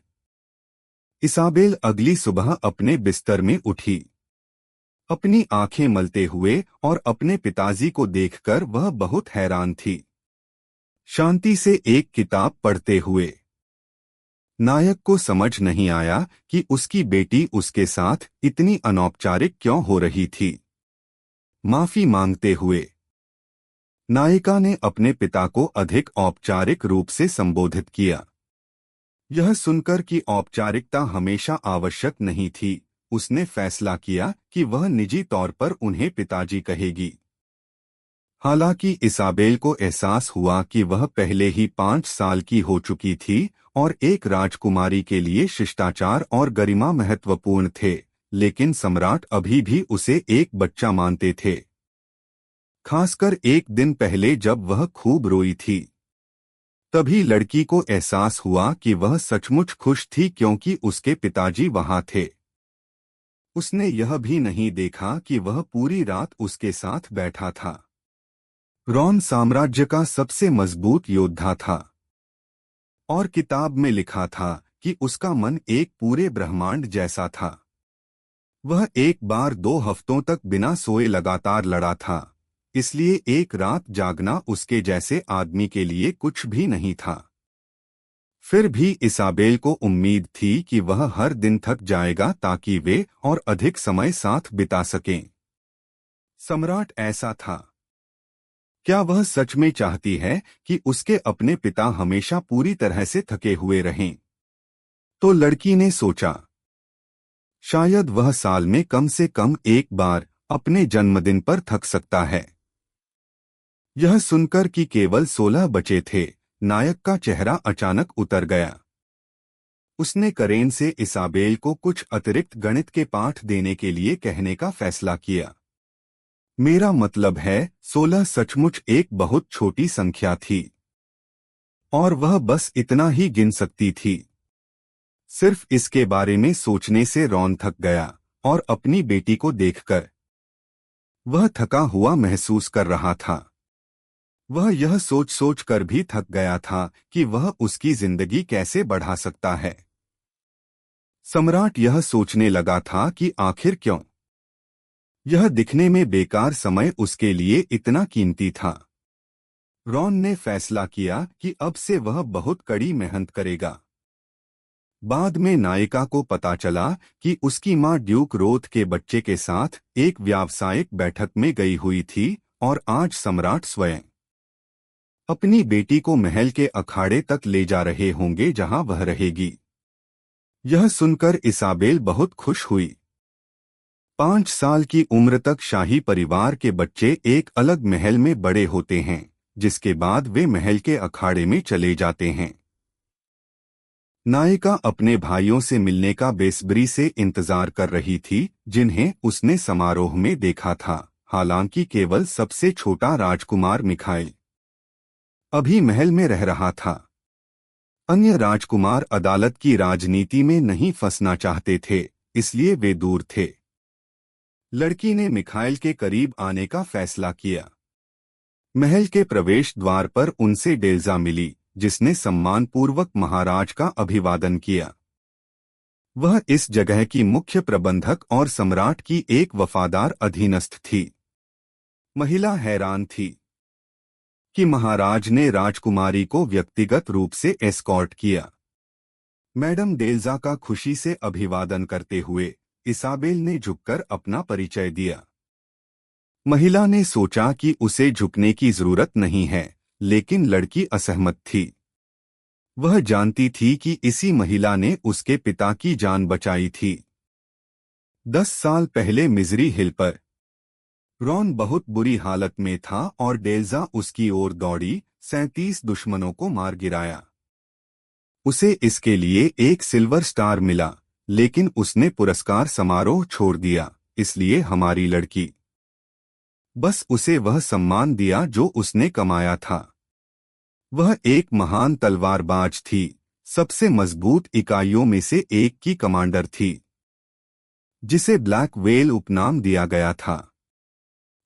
इसाबेल अगली सुबह अपने बिस्तर में उठी, अपनी आंखें मलते हुए, और अपने पिताजी को देखकर वह बहुत हैरान थी। शांति से एक किताब पढ़ते हुए नायक को समझ नहीं आया कि उसकी बेटी उसके साथ इतनी अनौपचारिक क्यों हो रही थी। माफी मांगते हुए नायिका ने अपने पिता को अधिक औपचारिक रूप से संबोधित किया। यह सुनकर कि औपचारिकता हमेशा आवश्यक नहीं थी, उसने फैसला किया कि वह निजी तौर पर उन्हें पिताजी कहेगी। हालांकि इसाबेल को एहसास हुआ कि वह पहले ही 5 साल की हो चुकी थी और एक राजकुमारी के लिए शिष्टाचार और गरिमा महत्वपूर्ण थे, लेकिन सम्राट अभी भी उसे एक बच्चा मानते थे। खासकर एक दिन पहले जब वह खूब रोई थी, तभी लड़की को एहसास हुआ कि वह सचमुच खुश थी क्योंकि उसके पिताजी वहां थे। उसने यह भी नहीं देखा कि वह पूरी रात उसके साथ बैठा था। रॉन साम्राज्य का सबसे मजबूत योद्धा था, और किताब में लिखा था कि उसका मन एक पूरे ब्रह्मांड जैसा था। वह एक बार 2 हफ्तों तक बिना सोए लगातार लड़ा था, इसलिए एक रात जागना उसके जैसे आदमी के लिए कुछ भी नहीं था। फिर भी इसाबेल को उम्मीद थी कि वह हर दिन थक जाएगा ताकि वे और अधिक समय साथ बिता सकें। सम्राट ऐसा था। क्या वह सच में चाहती है कि उसके अपने पिता हमेशा पूरी तरह से थके हुए रहें? तो लड़की ने सोचा, शायद वह साल में कम से कम एक बार अपने जन्मदिन पर थक सकता है। यह सुनकर कि केवल 16 बचे थे, नायक का चेहरा अचानक उतर गया। उसने करेन से इसाबेल को कुछ अतिरिक्त गणित के पाठ देने के लिए कहने का फैसला किया। मेरा मतलब है 16 सचमुच एक बहुत छोटी संख्या थी, और वह बस इतना ही गिन सकती थी। सिर्फ इसके बारे में सोचने से रॉन थक गया, और अपनी बेटी को देखकर वह थका हुआ महसूस कर रहा था। वह यह सोच सोच कर भी थक गया था कि वह उसकी जिंदगी कैसे बढ़ा सकता है। सम्राट यह सोचने लगा था कि आखिर क्यों यह दिखने में बेकार समय उसके लिए इतना कीमती था। रॉन ने फैसला किया कि अब से वह बहुत कड़ी मेहनत करेगा। बाद में नायिका को पता चला कि उसकी मां ड्यूक रोथ के बच्चे के साथ एक व्यावसायिक बैठक में गई हुई थी, और आज सम्राट स्वयं अपनी बेटी को महल के अखाड़े तक ले जा रहे होंगे जहां वह रहेगी। यह सुनकर इसाबेल बहुत खुश हुई। 5 साल की उम्र तक शाही परिवार के बच्चे एक अलग महल में बड़े होते हैं, जिसके बाद वे महल के अखाड़े में चले जाते हैं। नायिका अपने भाइयों से मिलने का बेसब्री से इंतजार कर रही थी, जिन्हें उसने समारोह में देखा था। हालांकि केवल सबसे छोटा राजकुमार मिखाइल अभी महल में रह रहा था। अन्य राजकुमार अदालत की राजनीति में नहीं फंसना चाहते थे, इसलिए वे दूर थे। लड़की ने मिखाइल के करीब आने का फैसला किया। महल के प्रवेश द्वार पर उनसे डेल्जा मिली, जिसने सम्मानपूर्वक महाराज का अभिवादन किया। वह इस जगह की मुख्य प्रबंधक और सम्राट की एक वफादार अधीनस्थ थी। महिला हैरान थी कि महाराज ने राजकुमारी को व्यक्तिगत रूप से एस्कॉर्ट किया। मैडम डेल्जा का खुशी से अभिवादन करते हुए इसाबेल ने झुककर अपना परिचय दिया। महिला ने सोचा कि उसे झुकने की जरूरत नहीं है, लेकिन लड़की असहमत थी। वह जानती थी कि इसी महिला ने उसके पिता की जान बचाई थी। 10 साल पहले मिजरी हिल पर रॉन बहुत बुरी हालत में था और डेल्जा उसकी ओर दौड़ी 37 दुश्मनों को मार गिराया। उसे इसके लिए एक सिल्वर स्टार मिला, लेकिन उसने पुरस्कार समारोह छोड़ दिया, इसलिए हमारी लड़की बस उसे वह सम्मान दिया जो उसने कमाया था। वह एक महान तलवारबाज थी, सबसे मजबूत इकाइयों में से एक की कमांडर थी, जिसे ब्लैक वेल उपनाम दिया गया था।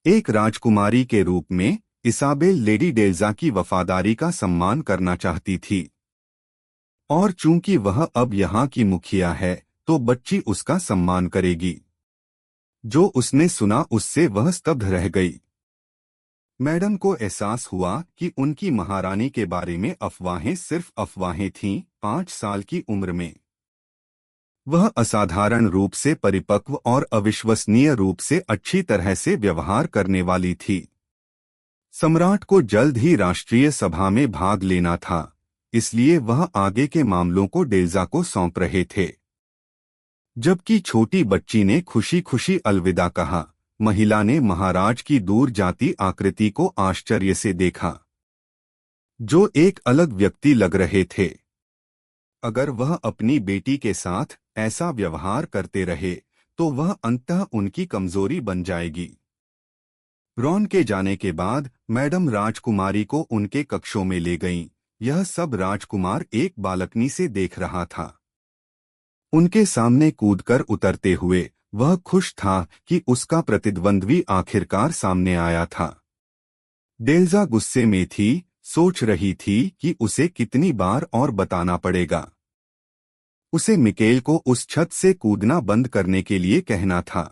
एक राजकुमारी के रूप में इसाबेल लेडी डेल्जा की वफादारी का सम्मान करना चाहती थी, और चूंकि वह अब यहाँ की मुखिया है तो बच्ची उसका सम्मान करेगी। जो उसने सुना उससे वह स्तब्ध रह गई। मैडम को एहसास हुआ कि उनकी महारानी के बारे में अफवाहें सिर्फ अफवाहें थीं। 5 साल की उम्र में वह असाधारण रूप से परिपक्व और अविश्वसनीय रूप से अच्छी तरह से व्यवहार करने वाली थी। सम्राट को जल्द ही राष्ट्रीय सभा में भाग लेना था, इसलिए वह आगे के मामलों को डेल्जा को सौंप रहे थे। जबकि छोटी बच्ची ने खुशी खुशी अलविदा कहा, महिला ने महाराज की दूर जाती आकृति को आश्चर्य से देखा, जो एक अलग व्यक्ति लग रहे थे। अगर वह अपनी बेटी के साथ ऐसा व्यवहार करते रहे तो वह अंततः उनकी कमजोरी बन जाएगी। रॉन के जाने के बाद मैडम राजकुमारी को उनके कक्षों में ले गईं। यह सब राजकुमार एक बालकनी से देख रहा था। उनके सामने कूदकर उतरते हुए वह खुश था कि उसका प्रतिद्वंद्वी आखिरकार सामने आया था। डेल्जा गुस्से में थी, सोच रही थी कि उसे कितनी बार और बताना पड़ेगा। उसे मिकेल को उस छत से कूदना बंद करने के लिए कहना था।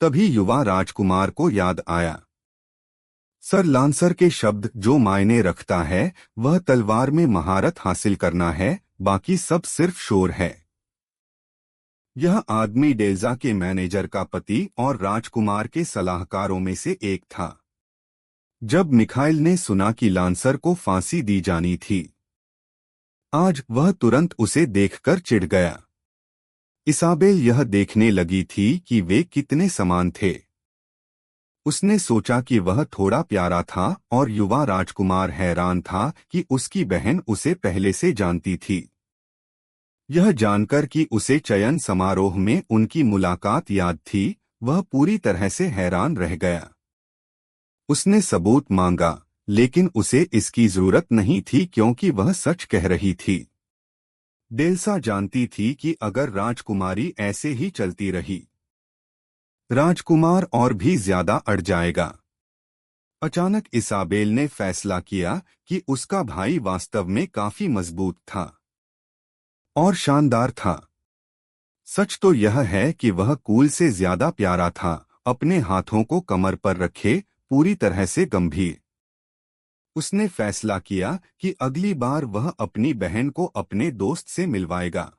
तभी युवा राजकुमार को याद आया। सर लांसर के शब्द जो मायने रखता है वह तलवार में महारत हासिल करना है, बाकी सब सिर्फ शोर है। यह आदमी डेल्जा के मैनेजर का पति और राजकुमार के सलाहकारों में से एक था। जब मिखाइल ने सुना कि लांसर को फांसी दी जानी थी, आज वह तुरंत उसे देखकर चिढ़ गया। इसाबेल यह देखने लगी थी कि वे कितने समान थे। उसने सोचा कि वह थोड़ा प्यारा था और युवा राजकुमार हैरान था कि उसकी बहन उसे पहले से जानती थी। यह जानकर कि उसे चयन समारोह में उनकी मुलाकात याद थी, वह पूरी तरह से हैरान रह गया। उसने सबूत मांगा, लेकिन उसे इसकी जरूरत नहीं थी क्योंकि वह सच कह रही थी। डेल्सा जानती थी कि अगर राजकुमारी ऐसे ही चलती रही, राजकुमार और भी ज्यादा अड़ जाएगा। अचानक इसाबेल ने फैसला किया कि उसका भाई वास्तव में काफी मजबूत था और शानदार था। सच तो यह है कि वह कूल से ज्यादा प्यारा था, अपने हाथों को कमर पर रखे, पूरी तरह से गंभीर। उसने फैसला किया कि अगली बार वह अपनी बहन को अपने दोस्त से मिलवाएगा।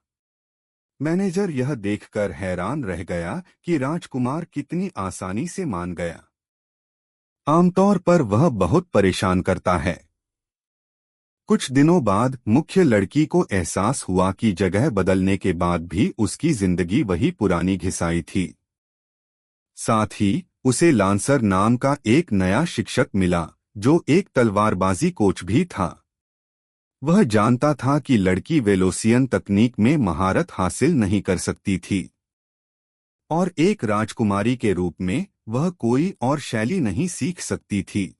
मैनेजर यह देखकर हैरान रह गया कि राजकुमार कितनी आसानी से मान गया। आमतौर पर वह बहुत परेशान करता है। कुछ दिनों बाद मुख्य लड़की को एहसास हुआ कि जगह बदलने के बाद भी उसकी जिंदगी वही पुरानी घिसाई थी। साथ ही उसे लांसर नाम का एक नया शिक्षक मिला, जो एक तलवारबाजी कोच भी था। वह जानता था कि लड़की वेलोसियन तकनीक में महारत हासिल नहीं कर सकती थी, और एक राजकुमारी के रूप में वह कोई और शैली नहीं सीख सकती थी।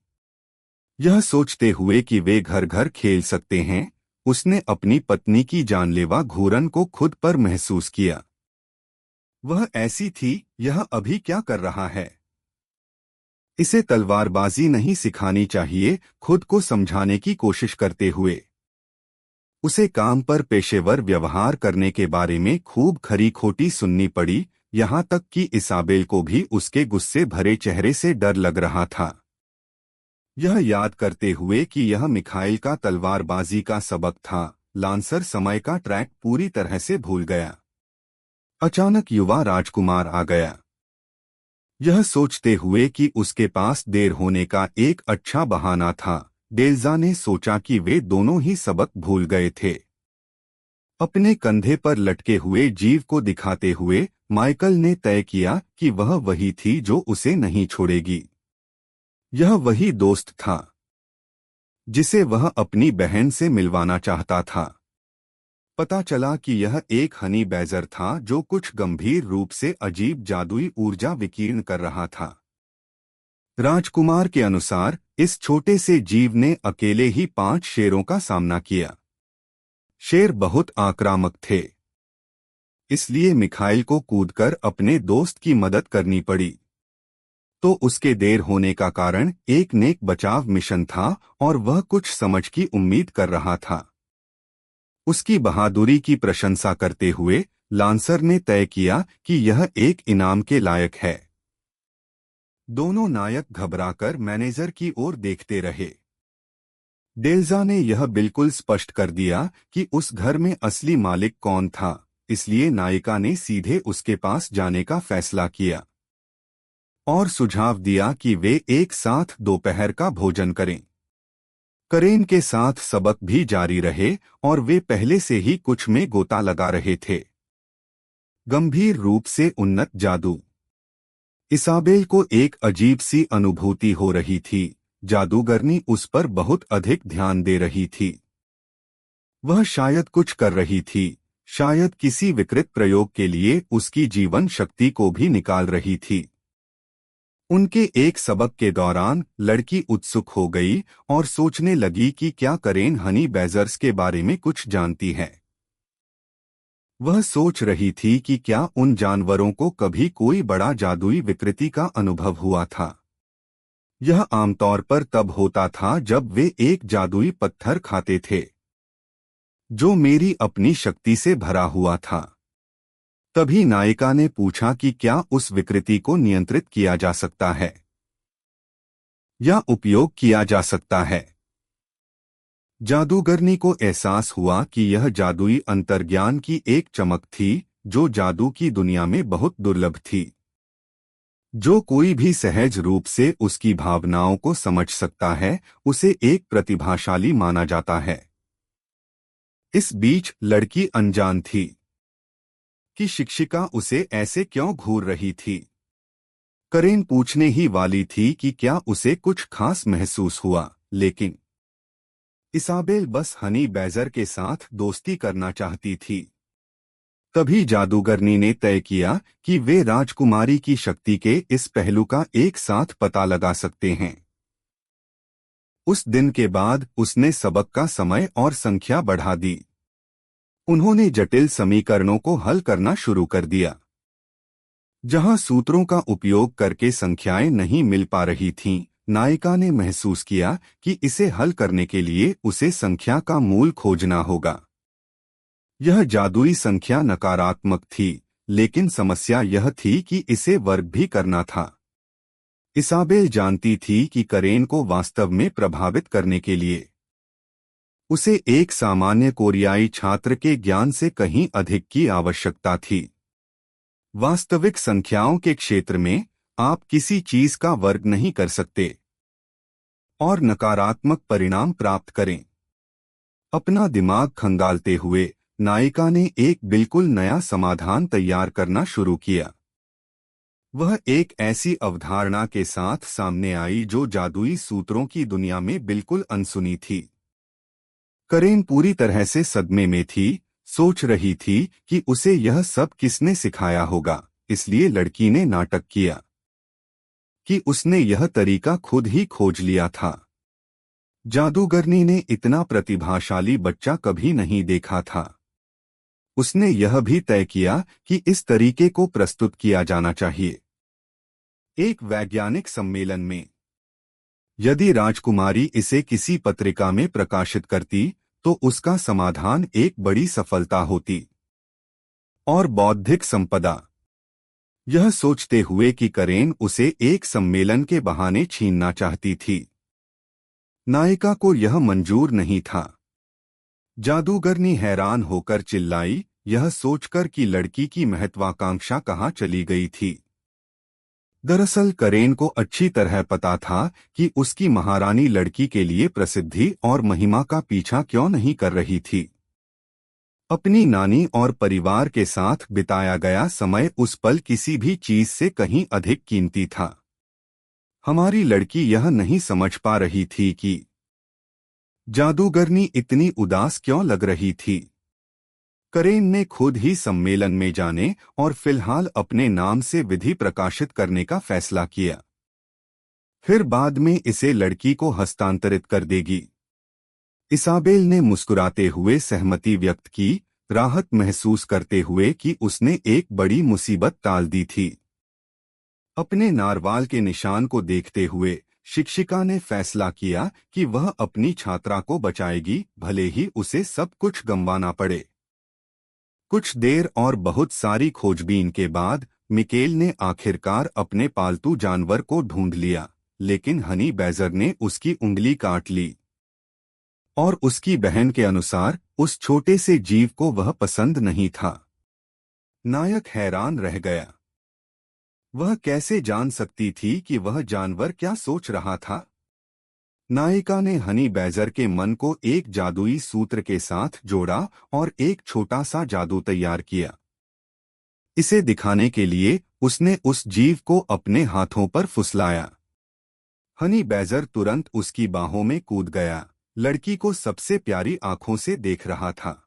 यह सोचते हुए कि वे घर घर खेल सकते हैं, उसने अपनी पत्नी की जानलेवा घूरन को खुद पर महसूस किया। वह ऐसी थी, यह अभी क्या कर रहा है? इसे तलवारबाजी नहीं सिखानी चाहिए, खुद को समझाने की कोशिश करते हुए। उसे काम पर पेशेवर व्यवहार करने के बारे में खूब खरी खोटी सुननी पड़ी, यहाँ तक कि इसाबेल को भी उसके गुस्से भरे चेहरे से डर लग रहा था। यह याद करते हुए कि यह मिखाइल का तलवारबाजी का सबक था, लांसर समय का ट्रैक पूरी तरह से भूल गया। अचानक युवा राजकुमार आ गया, यह सोचते हुए कि उसके पास देर होने का एक अच्छा बहाना था, डेल्जा ने सोचा कि वे दोनों ही सबक भूल गए थे। अपने कंधे पर लटके हुए जीव को दिखाते हुए माइकल ने तय किया कि वह वही थी जो उसे नहीं छोड़ेगी। यह वही दोस्त था जिसे वह अपनी बहन से मिलवाना चाहता था। पता चला कि यह एक हनी बैजर था जो कुछ गंभीर रूप से अजीब जादुई ऊर्जा विकीर्ण कर रहा था। राजकुमार के अनुसार इस छोटे से जीव ने अकेले ही 5 शेरों का सामना किया। शेर बहुत आक्रामक थे, इसलिए मिखाइल को कूदकर अपने दोस्त की मदद करनी पड़ी। तो उसके देर होने का कारण एक नेक बचाव मिशन था और वह कुछ समझ की उम्मीद कर रहा था। उसकी बहादुरी की प्रशंसा करते हुए लांसर ने तय किया कि यह एक इनाम के लायक है। दोनों नायक घबराकर मैनेजर की ओर देखते रहे। डेल्जा ने यह बिल्कुल स्पष्ट कर दिया कि उस घर में असली मालिक कौन था, इसलिए नायिका ने सीधे उसके पास जाने का फैसला किया और सुझाव दिया कि वे एक साथ दोपहर का भोजन करें। करेन के साथ सबक भी जारी रहे और वे पहले से ही कुछ में गोता लगा रहे थे। गंभीर रूप से उन्नत जादू। इसाबेल को एक अजीब सी अनुभूति हो रही थी। जादूगरनी उस पर बहुत अधिक ध्यान दे रही थी। वह शायद कुछ कर रही थी, शायद किसी विकृत प्रयोग के लिए उसकी जीवन शक्ति को भी निकाल रही थी। उनके एक सबक के दौरान लड़की उत्सुक हो गई और सोचने लगी कि क्या करेन हनी बैजर्स के बारे में कुछ जानती है। वह सोच रही थी कि क्या उन जानवरों को कभी कोई बड़ा जादुई विकृति का अनुभव हुआ था। यह आमतौर पर तब होता था जब वे एक जादुई पत्थर खाते थे जो मेरी अपनी शक्ति से भरा हुआ था। तभी नायिका ने पूछा कि क्या उस विकृति को नियंत्रित किया जा सकता है या उपयोग किया जा सकता है। जादूगरनी को एहसास हुआ कि यह जादुई अंतर्ज्ञान की एक चमक थी जो जादू की दुनिया में बहुत दुर्लभ थी। जो कोई भी सहज रूप से उसकी भावनाओं को समझ सकता है उसे एक प्रतिभाशाली माना जाता है। इस बीच लड़की अनजान थी कि शिक्षिका उसे ऐसे क्यों घूर रही थी। करेन पूछने ही वाली थी कि क्या उसे कुछ खास महसूस हुआ, लेकिन इसाबेल बस हनी बैजर के साथ दोस्ती करना चाहती थी। तभी जादूगरनी ने तय किया कि वे राजकुमारी की शक्ति के इस पहलू का एक साथ पता लगा सकते हैं। उस दिन के बाद उसने सबक का समय और संख्या बढ़ा दी। उन्होंने जटिल समीकरणों को हल करना शुरू कर दिया। जहां सूत्रों का उपयोग करके संख्याएं नहीं मिल पा रही थीं, नायिका ने महसूस किया कि इसे हल करने के लिए उसे संख्या का मूल खोजना होगा। यह जादुई संख्या नकारात्मक थी, लेकिन समस्या यह थी कि इसे वर्ग भी करना था। इसाबेल जानती थी कि करेन को वास्तव में प्रभावित करने के लिए उसे एक सामान्य कोरियाई छात्र के ज्ञान से कहीं अधिक की आवश्यकता थी। वास्तविक संख्याओं के क्षेत्र में आप किसी चीज का वर्ग नहीं कर सकते और नकारात्मक परिणाम प्राप्त करें। अपना दिमाग खंगालते हुए नायिका ने एक बिल्कुल नया समाधान तैयार करना शुरू किया। वह एक ऐसी अवधारणा के साथ सामने आई जो जादुई सूत्रों की दुनिया में बिल्कुल अनसुनी थी। करेन पूरी तरह से सदमे में थी, सोच रही थी कि उसे यह सब किसने सिखाया होगा। इसलिए लड़की ने नाटक किया कि उसने यह तरीका खुद ही खोज लिया था। जादूगरनी ने इतना प्रतिभाशाली बच्चा कभी नहीं देखा था। उसने यह भी तय किया कि इस तरीके को प्रस्तुत किया जाना चाहिए एक वैज्ञानिक सम्मेलन में। यदि राजकुमारी इसे किसी पत्रिका में प्रकाशित करती तो उसका समाधान एक बड़ी सफलता होती। और बौद्धिक संपदा। यह सोचते हुए कि करेन उसे एक सम्मेलन के बहाने छीनना चाहती थी, नायिका को यह मंजूर नहीं था। जादूगरनी हैरान होकर चिल्लाई, यह सोचकर कि लड़की की महत्वाकांक्षा कहाँ चली गई थी। दरअसल करेन को अच्छी तरह पता था कि उसकी महारानी लड़की के लिए प्रसिद्धि और महिमा का पीछा क्यों नहीं कर रही थी। अपनी नानी और परिवार के साथ बिताया गया समय उस पल किसी भी चीज से कहीं अधिक कीमती था। हमारी लड़की यह नहीं समझ पा रही थी कि जादूगरनी इतनी उदास क्यों लग रही थी। करेन ने खुद ही सम्मेलन में जाने और फिलहाल अपने नाम से विधि प्रकाशित करने का फैसला किया। फिर बाद में इसे लड़की को हस्तांतरित कर देगी। इसाबेल ने मुस्कुराते हुए सहमति व्यक्त की, राहत महसूस करते हुए कि उसने एक बड़ी मुसीबत टाल दी थी। अपने नारवाल के निशान को देखते हुए शिक्षिका ने फैसला किया कि वह अपनी छात्रा को बचाएगी, भले ही उसे सब कुछ गंवाना पड़े। कुछ देर और बहुत सारी खोजबीन के बाद मिकेल ने आखिरकार अपने पालतू जानवर को ढूंढ लिया, लेकिन हनी बैजर ने उसकी उंगली काट ली और उसकी बहन के अनुसार उस छोटे से जीव को वह पसंद नहीं था। नायक हैरान रह गया। वह कैसे जान सकती थी कि वह जानवर क्या सोच रहा था। नायिका ने हनी बैजर के मन को एक जादुई सूत्र के साथ जोड़ा और एक छोटा सा जादू तैयार किया। इसे दिखाने के लिए उसने उस जीव को अपने हाथों पर फुसलाया। हनी बैजर तुरंत उसकी बाहों में कूद गया, लड़की को सबसे प्यारी आंखों से देख रहा था।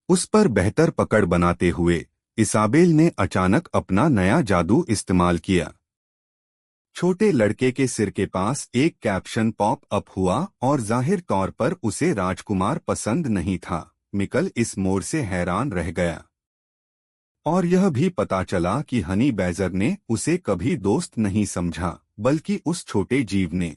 उस पर बेहतर पकड़ बनाते हुए इसाबेल ने अचानक अपना नया जादू इस्तेमाल किया। छोटे लड़के के सिर के पास एक कैप्शन पॉप अप हुआ और जाहिर तौर पर उसे राजकुमार पसंद नहीं था। मिकल इस मोड़ से हैरान रह गया और यह भी पता चला कि हनी बैजर ने उसे कभी दोस्त नहीं समझा, बल्कि उस छोटे जीव ने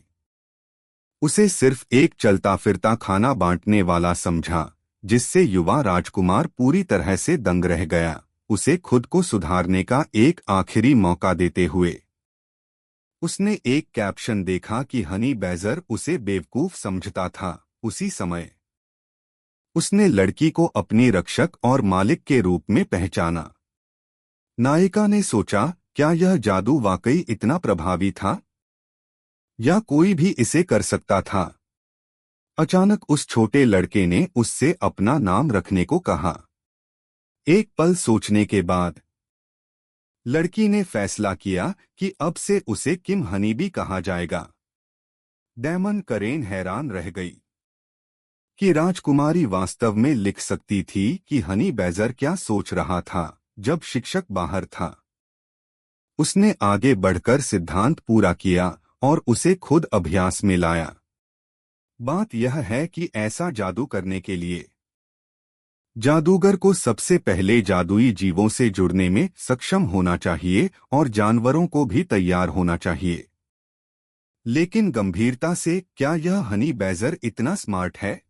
उसे सिर्फ एक चलता फिरता खाना बांटने वाला समझा, जिससे युवा राजकुमार पूरी तरह से दंग रह गया, उसे खुद को सुधारने का एक आखिरी मौका देते हुए। उसने एक कैप्शन देखा कि हनी बैजर उसे बेवकूफ समझता था। उसी समय उसने लड़की को अपनी रक्षक और मालिक के रूप में पहचाना। नायिका ने सोचा, क्या यह जादू वाकई इतना प्रभावी था या कोई भी इसे कर सकता था। अचानक उस छोटे लड़के ने उससे अपना नाम रखने को कहा। एक पल सोचने के बाद लड़की ने फैसला किया कि अब से उसे किम हनीबी कहा जाएगा। डेमन करेन हैरान रह गई कि राजकुमारी वास्तव में लिख सकती थी कि हनी बैजर क्या सोच रहा था जब शिक्षक बाहर था। उसने आगे बढ़कर सिद्धांत पूरा किया और उसे खुद अभ्यास में लाया। बात यह है कि ऐसा जादू करने के लिए जादूगर को सबसे पहले जादुई जीवों से जुड़ने में सक्षम होना चाहिए और जानवरों को भी तैयार होना चाहिए। लेकिन गंभीरता से, क्या यह हनी बैजर इतना स्मार्ट है?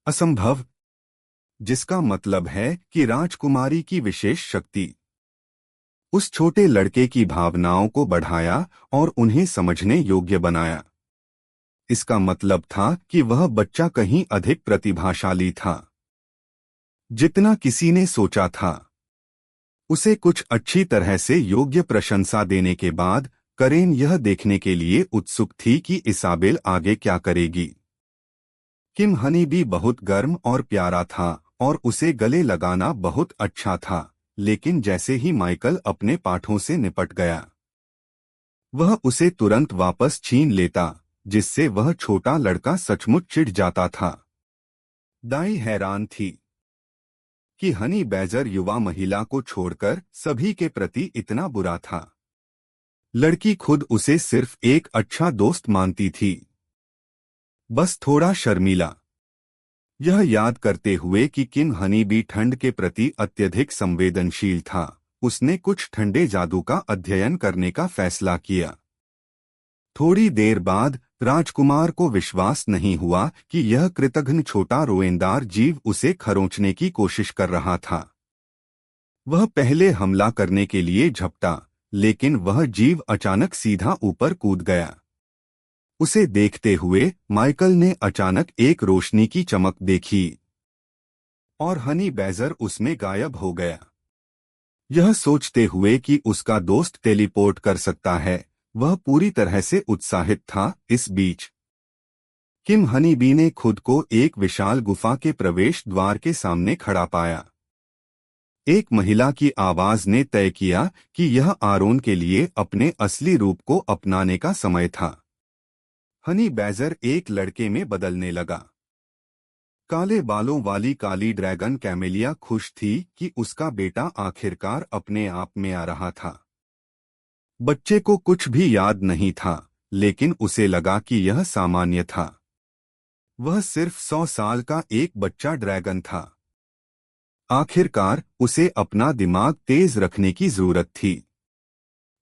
असंभव। जिसका मतलब है कि राजकुमारी की विशेष शक्ति उस छोटे लड़के की भावनाओं को बढ़ाया और उन्हें समझने योग्य बनाया। इसका मतलब था कि वह बच्चा कहीं अधिक प्रतिभाशाली था जितना किसी ने सोचा था। उसे कुछ अच्छी तरह से योग्य प्रशंसा देने के बाद करेन यह देखने के लिए उत्सुक थी कि इसाबेल आगे क्या करेगी। किम हनीबी बहुत गर्म और प्यारा था और उसे गले लगाना बहुत अच्छा था, लेकिन जैसे ही माइकल अपने पाठों से निपट गया, वह उसे तुरंत वापस छीन लेता, जिससे वह छोटा लड़का सचमुच चिढ़ जाता था। दाई हैरान थी कि हनी बैजर युवा महिला को छोड़कर सभी के प्रति इतना बुरा था। लड़की खुद उसे सिर्फ एक अच्छा दोस्त मानती थी, बस थोड़ा शर्मीला। यह याद करते हुए कि किम हनीबी ठंड के प्रति अत्यधिक संवेदनशील था, उसने कुछ ठंडे जादू का अध्ययन करने का फैसला किया। थोड़ी देर बाद राजकुमार को विश्वास नहीं हुआ कि यह कृतघ्न छोटा रोएंदार जीव उसे खरोंचने की कोशिश कर रहा था। वह पहले हमला करने के लिए झपटा, लेकिन वह जीव अचानक सीधा ऊपर कूद गया। उसे देखते हुए माइकल ने अचानक एक रोशनी की चमक देखी और हनी बैजर उसमें गायब हो गया। यह सोचते हुए कि उसका दोस्त टेलीपोर्ट कर सकता है, वह पूरी तरह से उत्साहित था। इस बीच किम हनी बी ने खुद को एक विशाल गुफा के प्रवेश द्वार के सामने खड़ा पाया। एक महिला की आवाज ने तय किया कि यह आरोन के लिए अपने असली रूप को अपनाने का समय था। हनी बैजर एक लड़के में बदलने लगा। काले बालों वाली काली ड्रैगन कैमेलिया खुश थी कि उसका बेटा आखिरकार अपने आप में आ रहा था। बच्चे को कुछ भी याद नहीं था, लेकिन उसे लगा कि यह सामान्य था। वह सिर्फ 100 साल का एक बच्चा ड्रैगन था। आखिरकार उसे अपना दिमाग तेज रखने की जरूरत थी।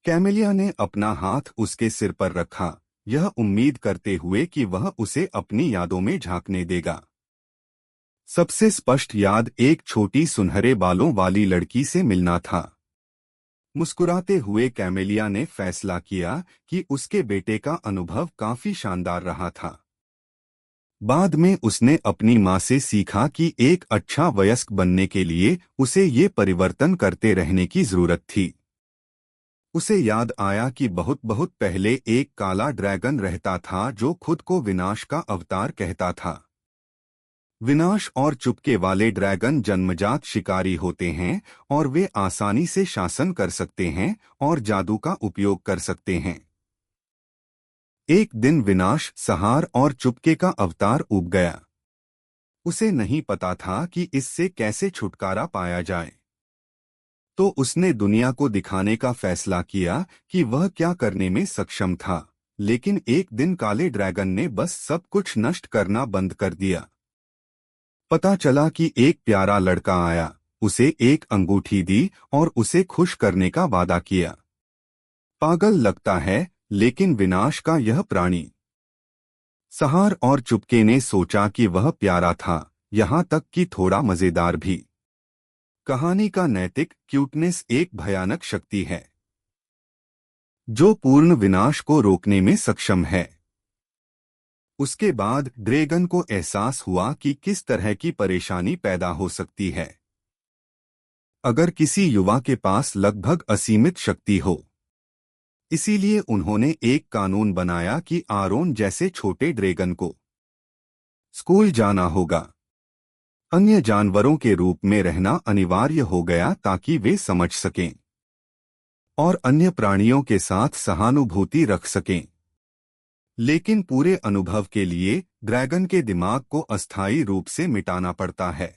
कैमेलिया ने अपना हाथ उसके सिर पर रखा, यह उम्मीद करते हुए कि वह उसे अपनी यादों में झांकने देगा। सबसे स्पष्ट याद एक छोटी सुनहरे बालों वाली लड़की से मिलना था। मुस्कुराते हुए कैमेलिया ने फैसला किया कि उसके बेटे का अनुभव काफी शानदार रहा था। बाद में उसने अपनी माँ से सीखा कि एक अच्छा वयस्क बनने के लिए उसे ये परिवर्तन करते रहने की जरूरत थी। उसे याद आया कि बहुत बहुत पहले एक काला ड्रैगन रहता था जो खुद को विनाश का अवतार कहता था। विनाश और चुपके वाले ड्रैगन जन्मजात शिकारी होते हैं और वे आसानी से शासन कर सकते हैं और जादू का उपयोग कर सकते हैं। एक दिन विनाश, संहार और चुपके का अवतार उग गया। उसे नहीं पता था कि इससे कैसे छुटकारा पाया जाए। तो उसने दुनिया को दिखाने का फैसला किया कि वह क्या करने में सक्षम था। लेकिन एक दिन काले ड्रैगन ने बस सब कुछ नष्ट करना बंद कर दिया। पता चला कि एक प्यारा लड़का आया, उसे एक अंगूठी दी और उसे खुश करने का वादा किया। पागल लगता है, लेकिन विनाश का यह प्राणी। संहार और चुपके ने सोचा कि वह प्यारा था, यहाँ तक कि थोड़ा मजेदार भी। कहानी का नैतिक क्यूटनेस एक भयानक शक्ति है जो पूर्ण विनाश को रोकने में सक्षम है। उसके बाद ड्रैगन को एहसास हुआ कि किस तरह की परेशानी पैदा हो सकती है अगर किसी युवा के पास लगभग असीमित शक्ति हो। इसीलिए उन्होंने एक कानून बनाया कि आरोन जैसे छोटे ड्रैगन को स्कूल जाना होगा। अन्य जानवरों के रूप में रहना अनिवार्य हो गया ताकि वे समझ सकें और अन्य प्राणियों के साथ सहानुभूति रख सकें। लेकिन पूरे अनुभव के लिए ड्रैगन के दिमाग को अस्थायी रूप से मिटाना पड़ता है।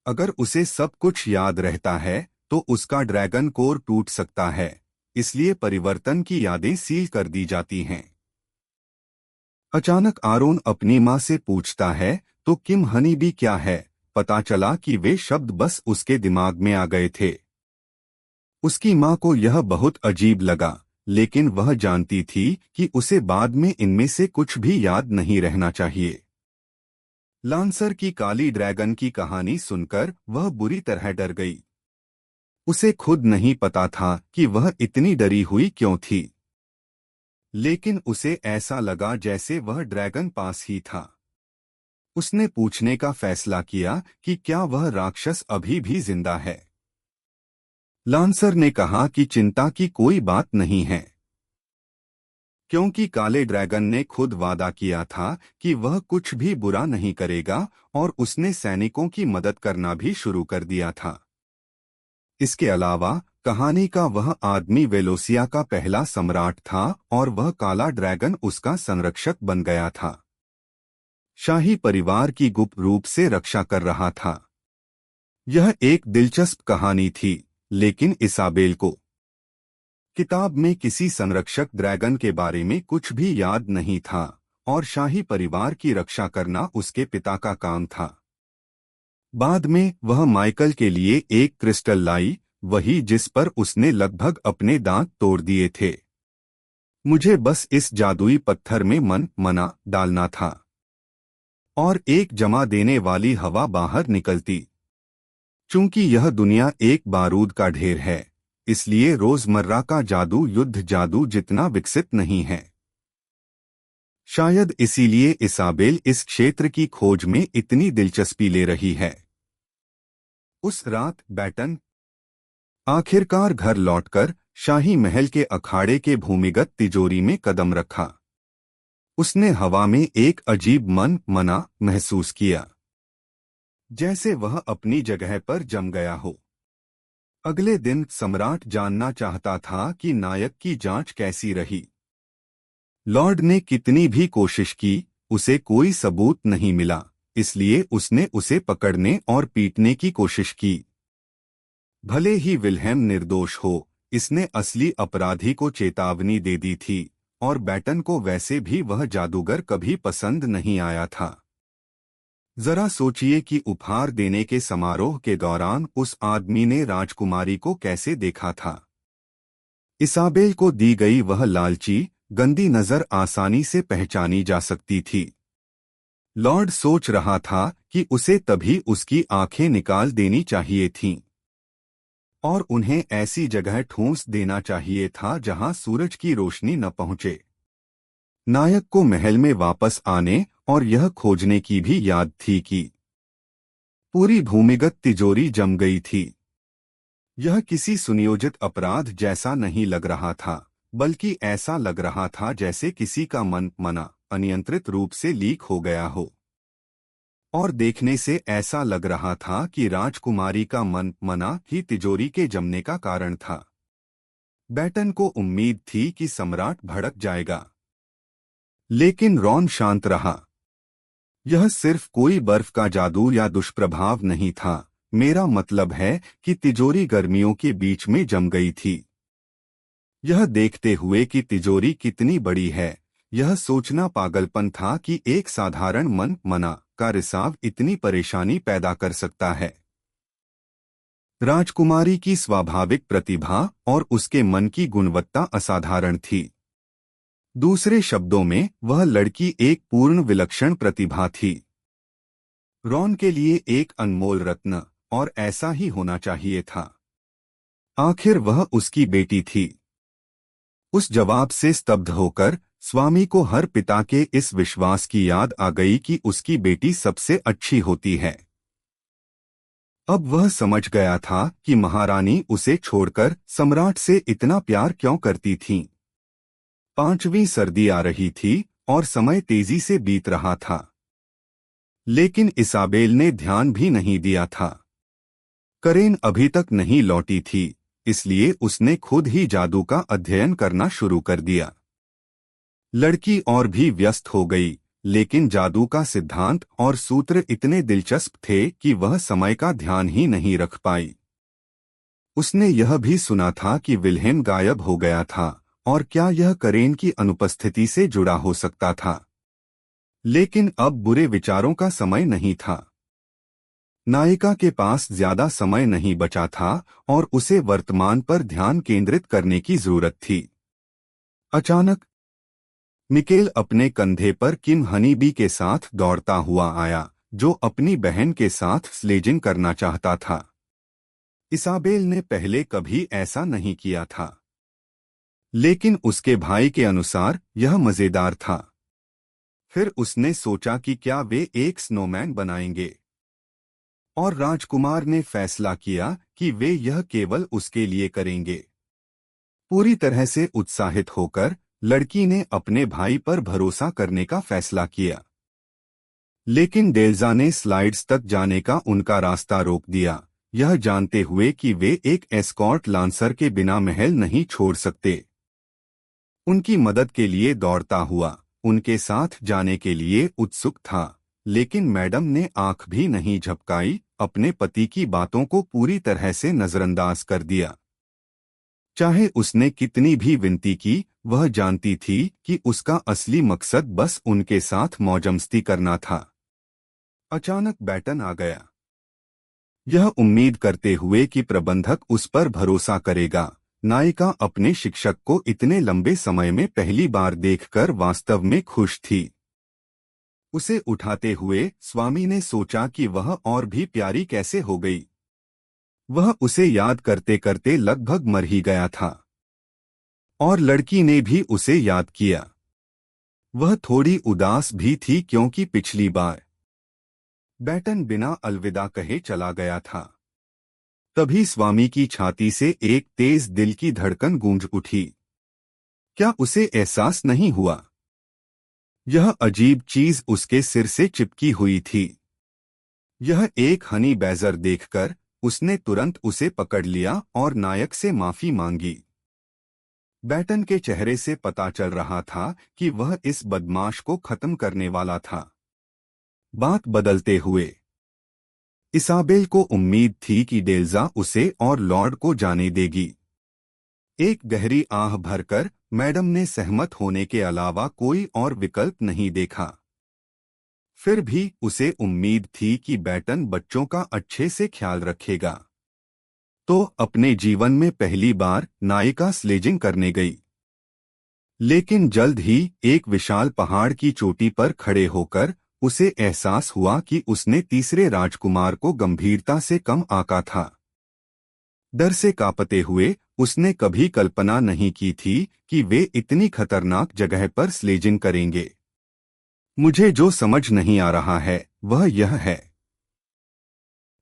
अगर उसे सब कुछ याद रहता है तो उसका ड्रैगन कोर टूट सकता है, इसलिए परिवर्तन की यादें सील कर दी जाती हैं। अचानक आरोन अपनी माँ से पूछता है, तो किम हनी बी क्या है? पता चला कि वे शब्द बस उसके दिमाग में आ गए थे। उसकी माँ को यह बहुत अजीब लगा, लेकिन वह जानती थी कि उसे बाद में इनमें से कुछ भी याद नहीं रहना चाहिए। लांसर की काली ड्रैगन की कहानी सुनकर वह बुरी तरह डर गई। उसे खुद नहीं पता था कि वह इतनी डरी हुई क्यों थी, लेकिन उसे ऐसा लगा जैसे वह ड्रैगन पास ही था। उसने पूछने का फैसला किया कि क्या वह राक्षस अभी भी जिंदा है। लांसर ने कहा कि चिंता की कोई बात नहीं है, क्योंकि काले ड्रैगन ने खुद वादा किया था कि वह कुछ भी बुरा नहीं करेगा और उसने सैनिकों की मदद करना भी शुरू कर दिया था। इसके अलावा कहानी का वह आदमी वेलोसिया का पहला सम्राट था और वह काला ड्रैगन उसका संरक्षक बन गया था। शाही परिवार की गुप्त रूप से रक्षा कर रहा था। यह एक दिलचस्प कहानी थी, लेकिन इसाबेल को किताब में किसी संरक्षक ड्रैगन के बारे में कुछ भी याद नहीं था और शाही परिवार की रक्षा करना उसके पिता का काम था। बाद में वह माइकल के लिए एक क्रिस्टल लाई, वही जिस पर उसने लगभग अपने दांत तोड़ दिए थे। मुझे बस इस जादुई पत्थर में मन मना डालना था और एक जमा देने वाली हवा बाहर निकलती। चूंकि यह दुनिया एक बारूद का ढेर है, इसलिए रोजमर्रा का जादू युद्ध जादू जितना विकसित नहीं है। शायद इसीलिए इसाबेल इस क्षेत्र की खोज में इतनी दिलचस्पी ले रही है। उस रात बैटन आखिरकार घर लौटकर शाही महल के अखाड़े के भूमिगत तिजोरी में कदम रखा। उसने हवा में एक अजीब मन मना महसूस किया, जैसे वह अपनी जगह पर जम गया हो। अगले दिन सम्राट जानना चाहता था कि नायक की जांच कैसी रही। लॉर्ड ने कितनी भी कोशिश की, उसे कोई सबूत नहीं मिला, इसलिए उसने उसे पकड़ने और पीटने की कोशिश की। भले ही विल्हेम निर्दोष हो, इसने असली अपराधी को चेतावनी दे दी थी, और बैटन को वैसे भी वह जादूगर कभी पसंद नहीं आया था। जरा सोचिए कि उपहार देने के समारोह के दौरान उस आदमी ने राजकुमारी को कैसे देखा था। इसाबेल को दी गई वह लालची, गंदी नजर आसानी से पहचानी जा सकती थी। लॉर्ड सोच रहा था कि उसे तभी उसकी आंखें निकाल देनी चाहिए थीं, और उन्हें ऐसी जगह ठूंस देना चाहिए था जहां सूरज की रोशनी न पहुंचे। नायक को महल में वापस आने और यह खोजने की भी याद थी कि पूरी भूमिगत तिजोरी जम गई थी। यह किसी सुनियोजित अपराध जैसा नहीं लग रहा था, बल्कि ऐसा लग रहा था जैसे किसी का मन मना अनियंत्रित रूप से लीक हो गया हो। और देखने से ऐसा लग रहा था कि राजकुमारी का मन मना ही तिजोरी के जमने का कारण था। बैटन को उम्मीद थी कि सम्राट भड़क जाएगा, लेकिन रॉन शांत रहा। यह सिर्फ कोई बर्फ का जादू या दुष्प्रभाव नहीं था, मेरा मतलब है कि तिजोरी गर्मियों के बीच में जम गई थी। यह देखते हुए कि तिजोरी कितनी बड़ी है, यह सोचना पागलपन था कि एक साधारण मन मना का रिसाव इतनी परेशानी पैदा कर सकता है। राजकुमारी की स्वाभाविक प्रतिभा और उसके मन की गुणवत्ता असाधारण थी। दूसरे शब्दों में, वह लड़की एक पूर्ण विलक्षण प्रतिभा थी। रॉन के लिए एक अनमोल रत्न, और ऐसा ही होना चाहिए था। आखिर वह उसकी बेटी थी। उस जवाब से स्तब्ध होकर स्वामी को हर पिता के इस विश्वास की याद आ गई कि उसकी बेटी सबसे अच्छी होती है। अब वह समझ गया था कि महारानी उसे छोड़कर सम्राट से इतना प्यार क्यों करती थीं। 5वीं सर्दी आ रही थी और समय तेजी से बीत रहा था, लेकिन इसाबेल ने ध्यान भी नहीं दिया था। करेन अभी तक नहीं लौटी थी, इसलिए उसने खुद ही जादू का अध्ययन करना शुरू कर दिया। लड़की और भी व्यस्त हो गई, लेकिन जादू का सिद्धांत और सूत्र इतने दिलचस्प थे कि वह समय का ध्यान ही नहीं रख पाई। उसने यह भी सुना था कि विल्हेम गायब हो गया था, और क्या यह करेन की अनुपस्थिति से जुड़ा हो सकता था। लेकिन अब बुरे विचारों का समय नहीं था। नायिका के पास ज्यादा समय नहीं बचा था और उसे वर्तमान पर ध्यान केंद्रित करने की जरूरत थी। अचानक मिकेल अपने कंधे पर किम हनीबी के साथ दौड़ता हुआ आया, जो अपनी बहन के साथ स्लेजिंग करना चाहता था। इसाबेल ने पहले कभी ऐसा नहीं किया था, लेकिन उसके भाई के अनुसार यह मजेदार था। फिर उसने सोचा कि क्या वे एक स्नोमैन बनाएंगे, और राजकुमार ने फैसला किया कि वे यह केवल उसके लिए करेंगे। पूरी तरह से उत्साहित होकर लड़की ने अपने भाई पर भरोसा करने का फैसला किया, लेकिन डेल्जा ने स्लाइड्स तक जाने का उनका रास्ता रोक दिया, यह जानते हुए कि वे एक एस्कॉर्ट लांसर के बिना महल नहीं छोड़ सकते। उनकी मदद के लिए दौड़ता हुआ उनके साथ जाने के लिए उत्सुक था, लेकिन मैडम ने आंख भी नहीं झपकाई, अपने पति की बातों को पूरी तरह से नजरअंदाज कर दिया। चाहे उसने कितनी भी विनती की, वह जानती थी कि उसका असली मकसद बस उनके साथ मौजमस्ती करना था। अचानक बैटन आ गया, यह उम्मीद करते हुए कि प्रबंधक उस पर भरोसा करेगा। नायिका अपने शिक्षक को इतने लंबे समय में पहली बार देखकर वास्तव में खुश थी। उसे उठाते हुए स्वामी ने सोचा कि वह और भी प्यारी कैसे हो गई। वह उसे याद करते करते लगभग मर ही गया था, और लड़की ने भी उसे याद किया। वह थोड़ी उदास भी थी क्योंकि पिछली बार बैटन बिना अलविदा कहे चला गया था। तभी स्वामी की छाती से एक तेज दिल की धड़कन गूंज उठी। क्या उसे एहसास नहीं हुआ? यह अजीब चीज उसके सिर से चिपकी हुई थी। यह एक हनी बैजर देखकर उसने तुरंत उसे पकड़ लिया और नायक से माफी मांगी। बैटन के चेहरे से पता चल रहा था कि वह इस बदमाश को खत्म करने वाला था। बात बदलते हुए इसाबेल को उम्मीद थी कि डेल्जा उसे और लॉर्ड को जाने देगी। एक गहरी आह भरकर मैडम ने सहमत होने के अलावा कोई और विकल्प नहीं देखा। फिर भी उसे उम्मीद थी कि बैटन बच्चों का अच्छे से ख्याल रखेगा। तो अपने जीवन में पहली बार नायिका स्लेजिंग करने गई। लेकिन जल्द ही एक विशाल पहाड़ की चोटी पर खड़े होकर उसे एहसास हुआ कि उसने तीसरे राजकुमार को गंभीरता से कम आंका था। डर से कांपते हुए उसने कभी कल्पना नहीं की थी कि वे इतनी खतरनाक जगह पर स्लेजिंग करेंगे। मुझे जो समझ नहीं आ रहा है वह यह है,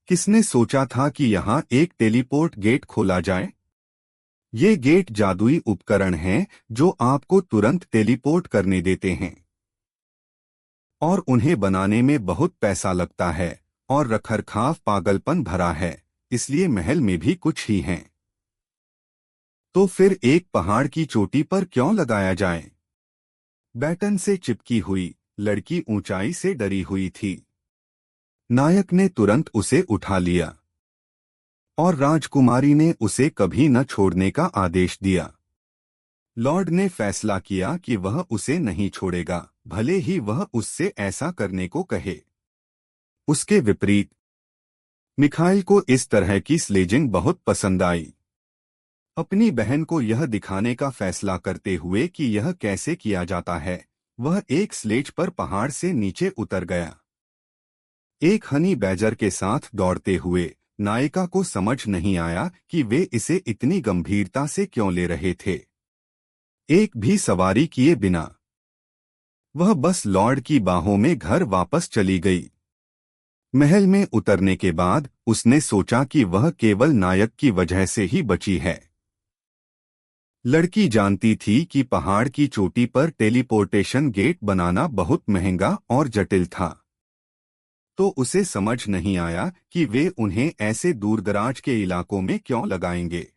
किसने सोचा था कि यहाँ एक टेलीपोर्ट गेट खोला जाए? ये गेट जादुई उपकरण हैं जो आपको तुरंत टेलीपोर्ट करने देते हैं और उन्हें बनाने में बहुत पैसा लगता है और रखरखाव पागलपन भरा है, इसलिए महल में भी कुछ ही हैं। तो फिर एक पहाड़ की चोटी पर क्यों लगाया जाए? बैटन से चिपकी हुई लड़की ऊंचाई से डरी हुई थी। नायक ने तुरंत उसे उठा लिया और राजकुमारी ने उसे कभी न छोड़ने का आदेश दिया। लॉर्ड ने फैसला किया कि वह उसे नहीं छोड़ेगा, भले ही वह उससे ऐसा करने को कहे। उसके विपरीत मिखाइल को इस तरह की स्लेजिंग बहुत पसंद आई। अपनी बहन को यह दिखाने का फैसला करते हुए कि यह कैसे किया जाता है, वह एक स्लेज पर पहाड़ से नीचे उतर गया। एक हनी बैजर के साथ दौड़ते हुए नायिका को समझ नहीं आया कि वे इसे इतनी गंभीरता से क्यों ले रहे थे। एक भी सवारी किए बिना वह बस लॉर्ड की बाहों में घर वापस चली गई। महल में उतरने के बाद उसने सोचा कि वह केवल नायक की वजह से ही बची है। लड़की जानती थी कि पहाड़ की चोटी पर टेलीपोर्टेशन गेट बनाना बहुत महंगा और जटिल था, तो उसे समझ नहीं आया कि वे उन्हें ऐसे दूरदराज के इलाकों में क्यों लगाएंगे।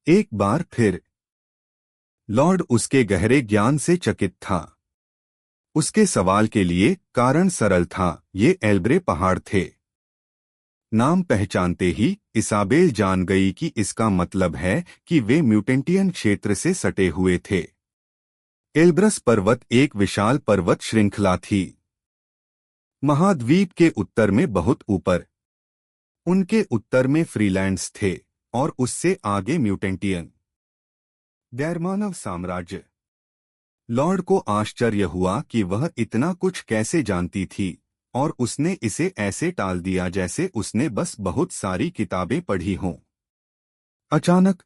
एक बार फिर लॉर्ड उसके गहरे ज्ञान से चकित था। उसके सवाल के लिए कारण सरल था, ये एल्ब्रे पहाड़ थे। नाम पहचानते ही इसाबेल जान गई कि इसका मतलब है कि वे म्यूटेंटियन क्षेत्र से सटे हुए थे। एल्ब्रस पर्वत एक विशाल पर्वत श्रृंखला थी, महाद्वीप के उत्तर में बहुत ऊपर। उनके उत्तर में फ्रीलैंड्स थे और उससे आगे म्यूटेंटियन गैरमानव साम्राज्य। लॉर्ड को आश्चर्य हुआ कि वह इतना कुछ कैसे जानती थी और उसने इसे ऐसे टाल दिया जैसे उसने बस बहुत सारी किताबें पढ़ी हों। अचानक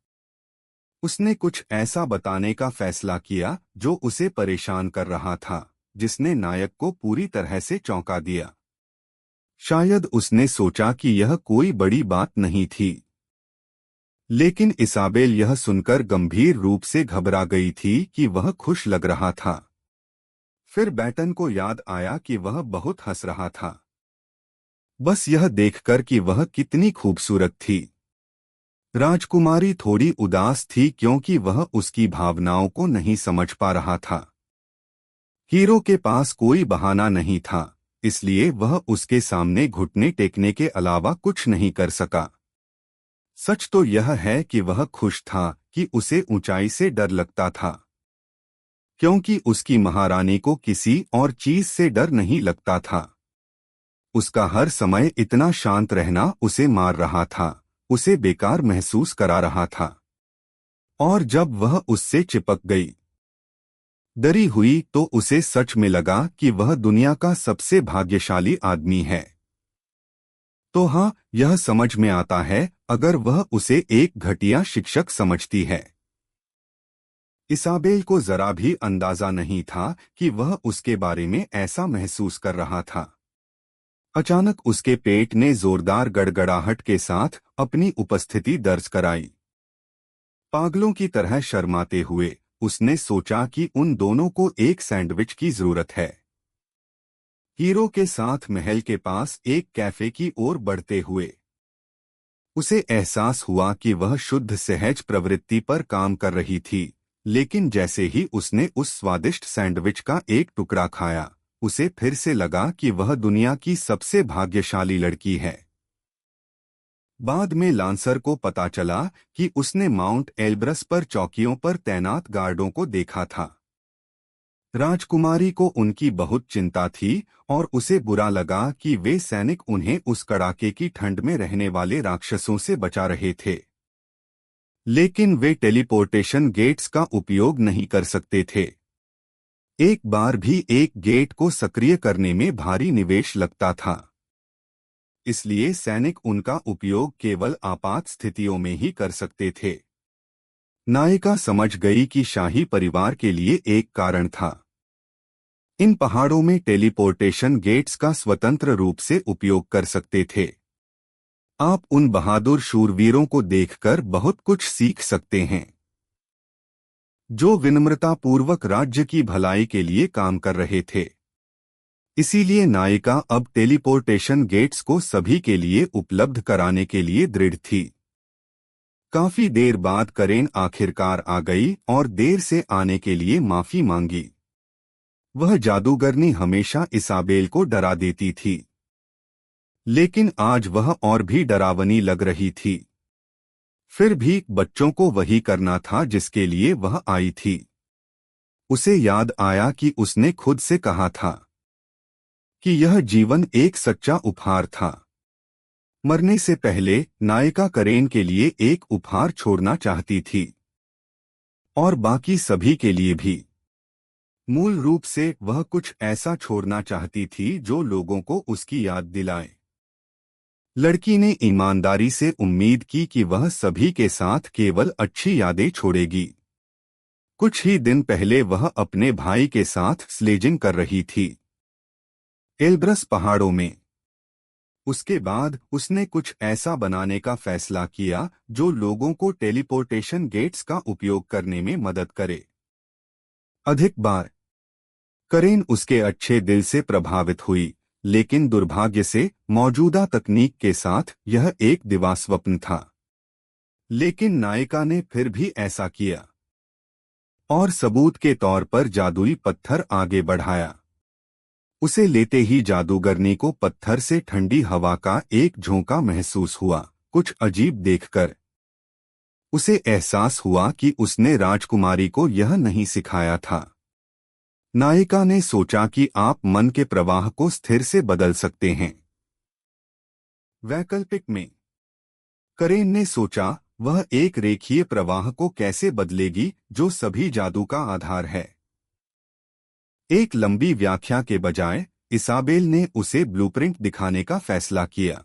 उसने कुछ ऐसा बताने का फैसला किया जो उसे परेशान कर रहा था, जिसने नायक को पूरी तरह से चौंका दिया। शायद उसने सोचा कि यह कोई बड़ी बात नहीं थी, लेकिन इसाबेल यह सुनकर गंभीर रूप से घबरा गई थी कि वह खुश लग रहा था। फिर बैटन को याद आया कि वह बहुत हंस रहा था, बस यह देखकर कि वह कितनी खूबसूरत थी। राजकुमारी थोड़ी उदास थी क्योंकि वह उसकी भावनाओं को नहीं समझ पा रहा था। हीरो के पास कोई बहाना नहीं था, इसलिए वह उसके सामने घुटने टेकने के अलावा कुछ नहीं कर सका। सच तो यह है कि वह खुश था कि उसे ऊंचाई से डर लगता था, क्योंकि उसकी महारानी को किसी और चीज से डर नहीं लगता था। उसका हर समय इतना शांत रहना उसे मार रहा था, उसे बेकार महसूस करा रहा था। और जब वह उससे चिपक गई, डरी हुई, तो उसे सच में लगा कि वह दुनिया का सबसे भाग्यशाली आदमी है। तो हाँ, यह समझ में आता है अगर वह उसे एक घटिया शिक्षक समझती है। इसाबेल को जरा भी अंदाजा नहीं था कि वह उसके बारे में ऐसा महसूस कर रहा था। अचानक उसके पेट ने जोरदार गड़गड़ाहट के साथ अपनी उपस्थिति दर्ज कराई। पागलों की तरह शर्माते हुए उसने सोचा कि उन दोनों को एक सैंडविच की जरूरत है। हीरो के साथ महल के पास एक कैफे की ओर बढ़ते हुए उसे एहसास हुआ कि वह शुद्ध सहज प्रवृत्ति पर काम कर रही थी, लेकिन जैसे ही उसने उस स्वादिष्ट सैंडविच का एक टुकड़ा खाया, उसे फिर से लगा कि वह दुनिया की सबसे भाग्यशाली लड़की है। बाद में लांसर को पता चला कि उसने माउंट एल्ब्रस पर चौकियों पर तैनात गार्डों को देखा था। राजकुमारी को उनकी बहुत चिंता थी और उसे बुरा लगा कि वे सैनिक उन्हें उस कड़ाके की ठंड में रहने वाले राक्षसों से बचा रहे थे। लेकिन वे टेलीपोर्टेशन गेट्स का उपयोग नहीं कर सकते थे। एक बार भी एक गेट को सक्रिय करने में भारी निवेश लगता था, इसलिए सैनिक उनका उपयोग केवल आपात स्थितियों में ही कर सकते थे। नायिका समझ गई कि शाही परिवार के लिए एक कारण था। इन पहाड़ों में टेलीपोर्टेशन गेट्स का स्वतंत्र रूप से उपयोग कर सकते थे। आप उन बहादुर शूरवीरों को देखकर बहुत कुछ सीख सकते हैं, जो विनम्रतापूर्वक राज्य की भलाई के लिए काम कर रहे थे। इसीलिए नायिका अब टेलीपोर्टेशन गेट्स को सभी के लिए उपलब्ध कराने के लिए दृढ़ थी। काफी देर बाद करेन आखिरकार आ गई और देर से आने के लिए माफी मांगी। वह जादूगरनी हमेशा इसाबेल को डरा देती थी, लेकिन आज वह और भी डरावनी लग रही थी। फिर भी बच्चों को वही करना था जिसके लिए वह आई थी। उसे याद आया कि उसने खुद से कहा था कि यह जीवन एक सच्चा उपहार था। मरने से पहले नायिका करेन के लिए एक उपहार छोड़ना चाहती थी, और बाकी सभी के लिए भी। मूल रूप से वह कुछ ऐसा छोड़ना चाहती थी जो लोगों को उसकी याद दिलाए। लड़की ने ईमानदारी से उम्मीद की कि वह सभी के साथ केवल अच्छी यादें छोड़ेगी। कुछ ही दिन पहले वह अपने भाई के साथ स्लेजिंग कर रही थी, एल्ब्रस पहाड़ों में। उसके बाद उसने कुछ ऐसा बनाने का फैसला किया जो लोगों को टेलीपोर्टेशन गेट्स का उपयोग करने में मदद करे। अधिक बार करेन उसके अच्छे दिल से प्रभावित हुई, लेकिन दुर्भाग्य से मौजूदा तकनीक के साथ यह एक दिवास्वप्न था। लेकिन नायिका ने फिर भी ऐसा किया और सबूत के तौर पर जादुई पत्थर आगे बढ़ाया। उसे लेते ही जादूगरनी को पत्थर से ठंडी हवा का एक झोंका महसूस हुआ। कुछ अजीब देखकर उसे एहसास हुआ कि उसने राजकुमारी को यह नहीं सिखाया था। नायिका ने सोचा कि आप मन के प्रवाह को स्थिर से बदल सकते हैं। वैकल्पिक में करेन ने सोचा वह एक रेखीय प्रवाह को कैसे बदलेगी जो सभी जादू का आधार है। एक लंबी व्याख्या के बजाय इसाबेल ने उसे ब्लूप्रिंट दिखाने का फैसला किया।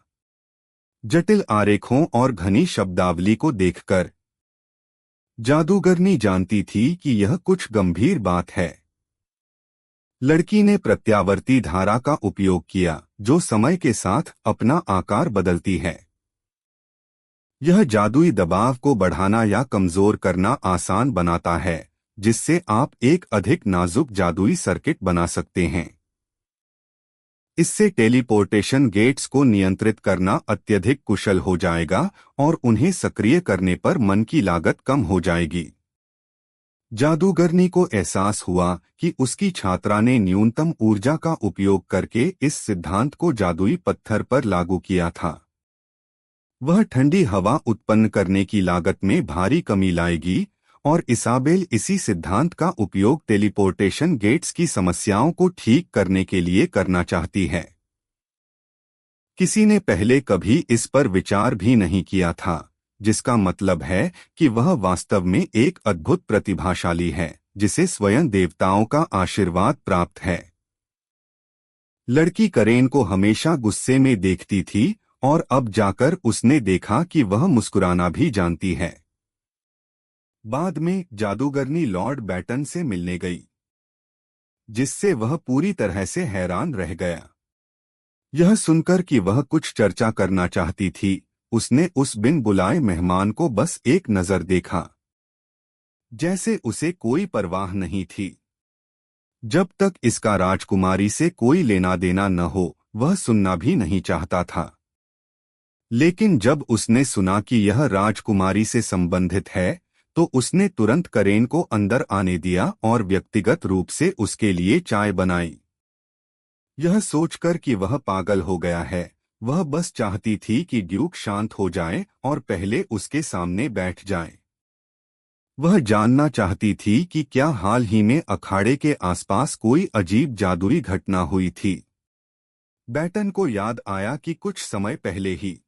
जटिल आरेखों और घनी शब्दावली को देखकर जादूगरनी जानती थी कि यह कुछ गंभीर बात है। लड़की ने प्रत्यावर्ती धारा का उपयोग किया, जो समय के साथ अपना आकार बदलती है। यह जादुई दबाव को बढ़ाना या कमजोर करना आसान बनाता है, जिससे आप एक अधिक नाजुक जादुई सर्किट बना सकते हैं। इससे टेलीपोर्टेशन गेट्स को नियंत्रित करना अत्यधिक कुशल हो जाएगा और उन्हें सक्रिय करने पर मन की लागत कम हो जाएगी। जादूगरनी को एहसास हुआ कि उसकी छात्रा ने न्यूनतम ऊर्जा का उपयोग करके इस सिद्धांत को जादुई पत्थर पर लागू किया था। वह ठंडी हवा उत्पन्न करने की लागत में भारी कमी लाएगी और इसाबेल इसी सिद्धांत का उपयोग टेलीपोर्टेशन गेट्स की समस्याओं को ठीक करने के लिए करना चाहती है। किसी ने पहले कभी इस पर विचार भी नहीं किया था, जिसका मतलब है कि वह वास्तव में एक अद्भुत प्रतिभाशाली है, जिसे स्वयं देवताओं का आशीर्वाद प्राप्त है। लड़की करेन को हमेशा गुस्से में देखती थी और अब जाकर उसने देखा कि वह मुस्कुराना भी जानती है। बाद में जादूगरनी लॉर्ड बैटन से मिलने गई, जिससे वह पूरी तरह से हैरान रह गया। यह सुनकर कि वह कुछ चर्चा करना चाहती थी, उसने उस बिन बुलाए मेहमान को बस एक नजर देखा, जैसे उसे कोई परवाह नहीं थी। जब तक इसका राजकुमारी से कोई लेना देना न हो, वह सुनना भी नहीं चाहता था। लेकिन जब उसने सुना कि यह राजकुमारी से संबंधित है, तो उसने तुरंत करेन को अंदर आने दिया और व्यक्तिगत रूप से उसके लिए चाय बनाई। यह सोचकर कि वह पागल हो गया है, वह बस चाहती थी कि ड्यूक शांत हो जाए और पहले उसके सामने बैठ जाए। वह जानना चाहती थी कि क्या हाल ही में अखाड़े के आसपास कोई अजीब जादुई घटना हुई थी। बैटन को याद आया कि कुछ समय पहले ही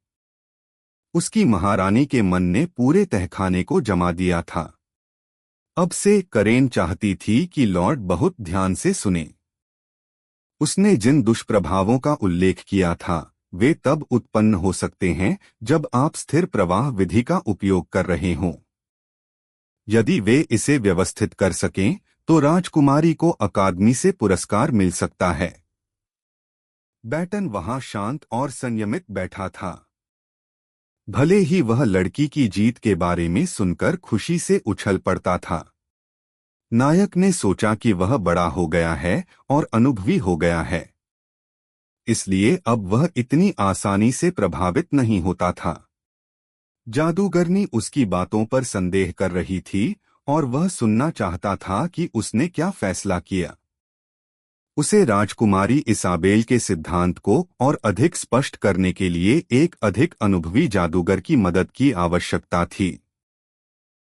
उसकी महारानी के मन ने पूरे तहखाने को जमा दिया था। अब से करेन चाहती थी कि लॉर्ड बहुत ध्यान से सुने। उसने जिन दुष्प्रभावों का उल्लेख किया था, वे तब उत्पन्न हो सकते हैं जब आप स्थिर प्रवाह विधि का उपयोग कर रहे हों। यदि वे इसे व्यवस्थित कर सकें, तो राजकुमारी को अकादमी से पुरस्कार मिल सकता है। बैटन वहां शांत और संयमित बैठा था। भले ही वह लड़की की जीत के बारे में सुनकर खुशी से उछल पड़ता था। नायक ने सोचा कि वह बड़ा हो गया है और अनुभवी हो गया है, इसलिए अब वह इतनी आसानी से प्रभावित नहीं होता था। जादूगरनी उसकी बातों पर संदेह कर रही थी और वह सुनना चाहता था कि उसने क्या फैसला किया। उसे राजकुमारी इसाबेल के सिद्धांत को और अधिक स्पष्ट करने के लिए एक अधिक अनुभवी जादूगर की मदद की आवश्यकता थी।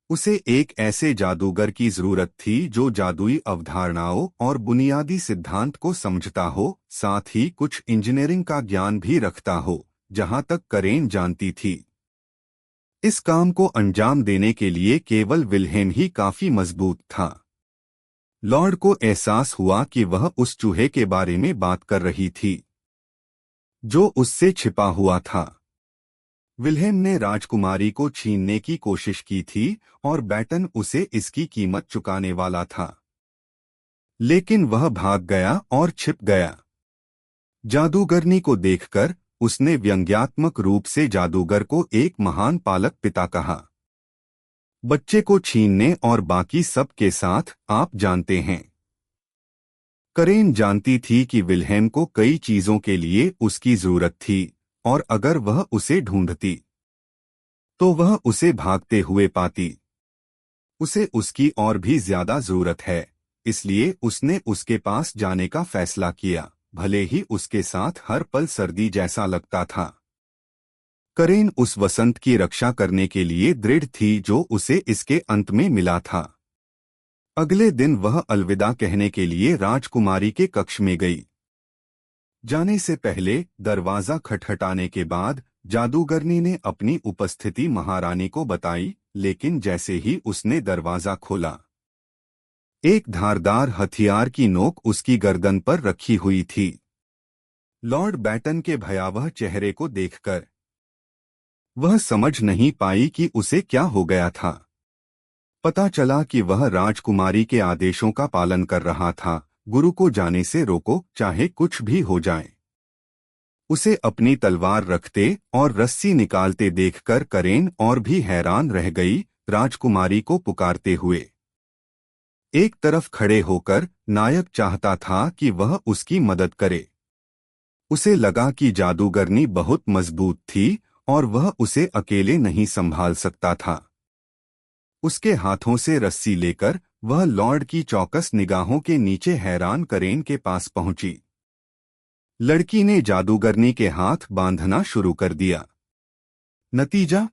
उसे एक ऐसे जादूगर की जरूरत थी जो जादुई अवधारणाओं और बुनियादी सिद्धांत को समझता हो, साथ ही कुछ इंजीनियरिंग का ज्ञान भी रखता हो, जहां तक करेन जानती थी। इस काम को अंजाम देने के लिए केवल विल्हेम ही काफी मजबूत था। लॉर्ड को एहसास हुआ कि वह उस चूहे के बारे में बात कर रही थी जो उससे छिपा हुआ था। विल्हेम ने राजकुमारी को छीनने की कोशिश की थी और बैटन उसे इसकी कीमत चुकाने वाला था, लेकिन वह भाग गया और छिप गया। जादूगरनी को देखकर उसने व्यंग्यात्मक रूप से जादूगर को एक महान पालक पिता कहा। बच्चे को छीनने और बाकी सब के साथ आप जानते हैं। करेन जानती थी कि विल्हेम को कई चीजों के लिए उसकी जरूरत थी और अगर वह उसे ढूंढती तो वह उसे भागते हुए पाती। उसे उसकी और भी ज्यादा जरूरत है, इसलिए उसने उसके पास जाने का फैसला किया, भले ही उसके साथ हर पल सर्दी जैसा लगता था। करेन उस वसंत की रक्षा करने के लिए दृढ़ थी जो उसे इसके अंत में मिला था। अगले दिन वह अलविदा कहने के लिए राजकुमारी के कक्ष में गई। जाने से पहले दरवाजा खटखटाने के बाद जादूगरनी ने अपनी उपस्थिति महारानी को बताई, लेकिन जैसे ही उसने दरवाजा खोला, एक धारदार हथियार की नोक उसकी गर्दन पर रखी हुई थी। लॉर्ड बैटन के भयावह चेहरे को देखकर वह समझ नहीं पाई कि उसे क्या हो गया था। पता चला कि वह राजकुमारी के आदेशों का पालन कर रहा था, गुरु को जाने से रोको चाहे कुछ भी हो जाए। उसे अपनी तलवार रखते और रस्सी निकालते देखकर करेन और भी हैरान रह गई, राजकुमारी को पुकारते हुए। एक तरफ खड़े होकर नायक चाहता था कि वह उसकी मदद करे। उसे लगा कि जादूगरनी बहुत मजबूत थी और वह उसे अकेले नहीं संभाल सकता था। उसके हाथों से रस्सी लेकर वह लॉर्ड की चौकस निगाहों के नीचे हैरान करेन के पास पहुंची। लड़की ने जादूगरनी के हाथ बांधना शुरू कर दिया। नतीजा?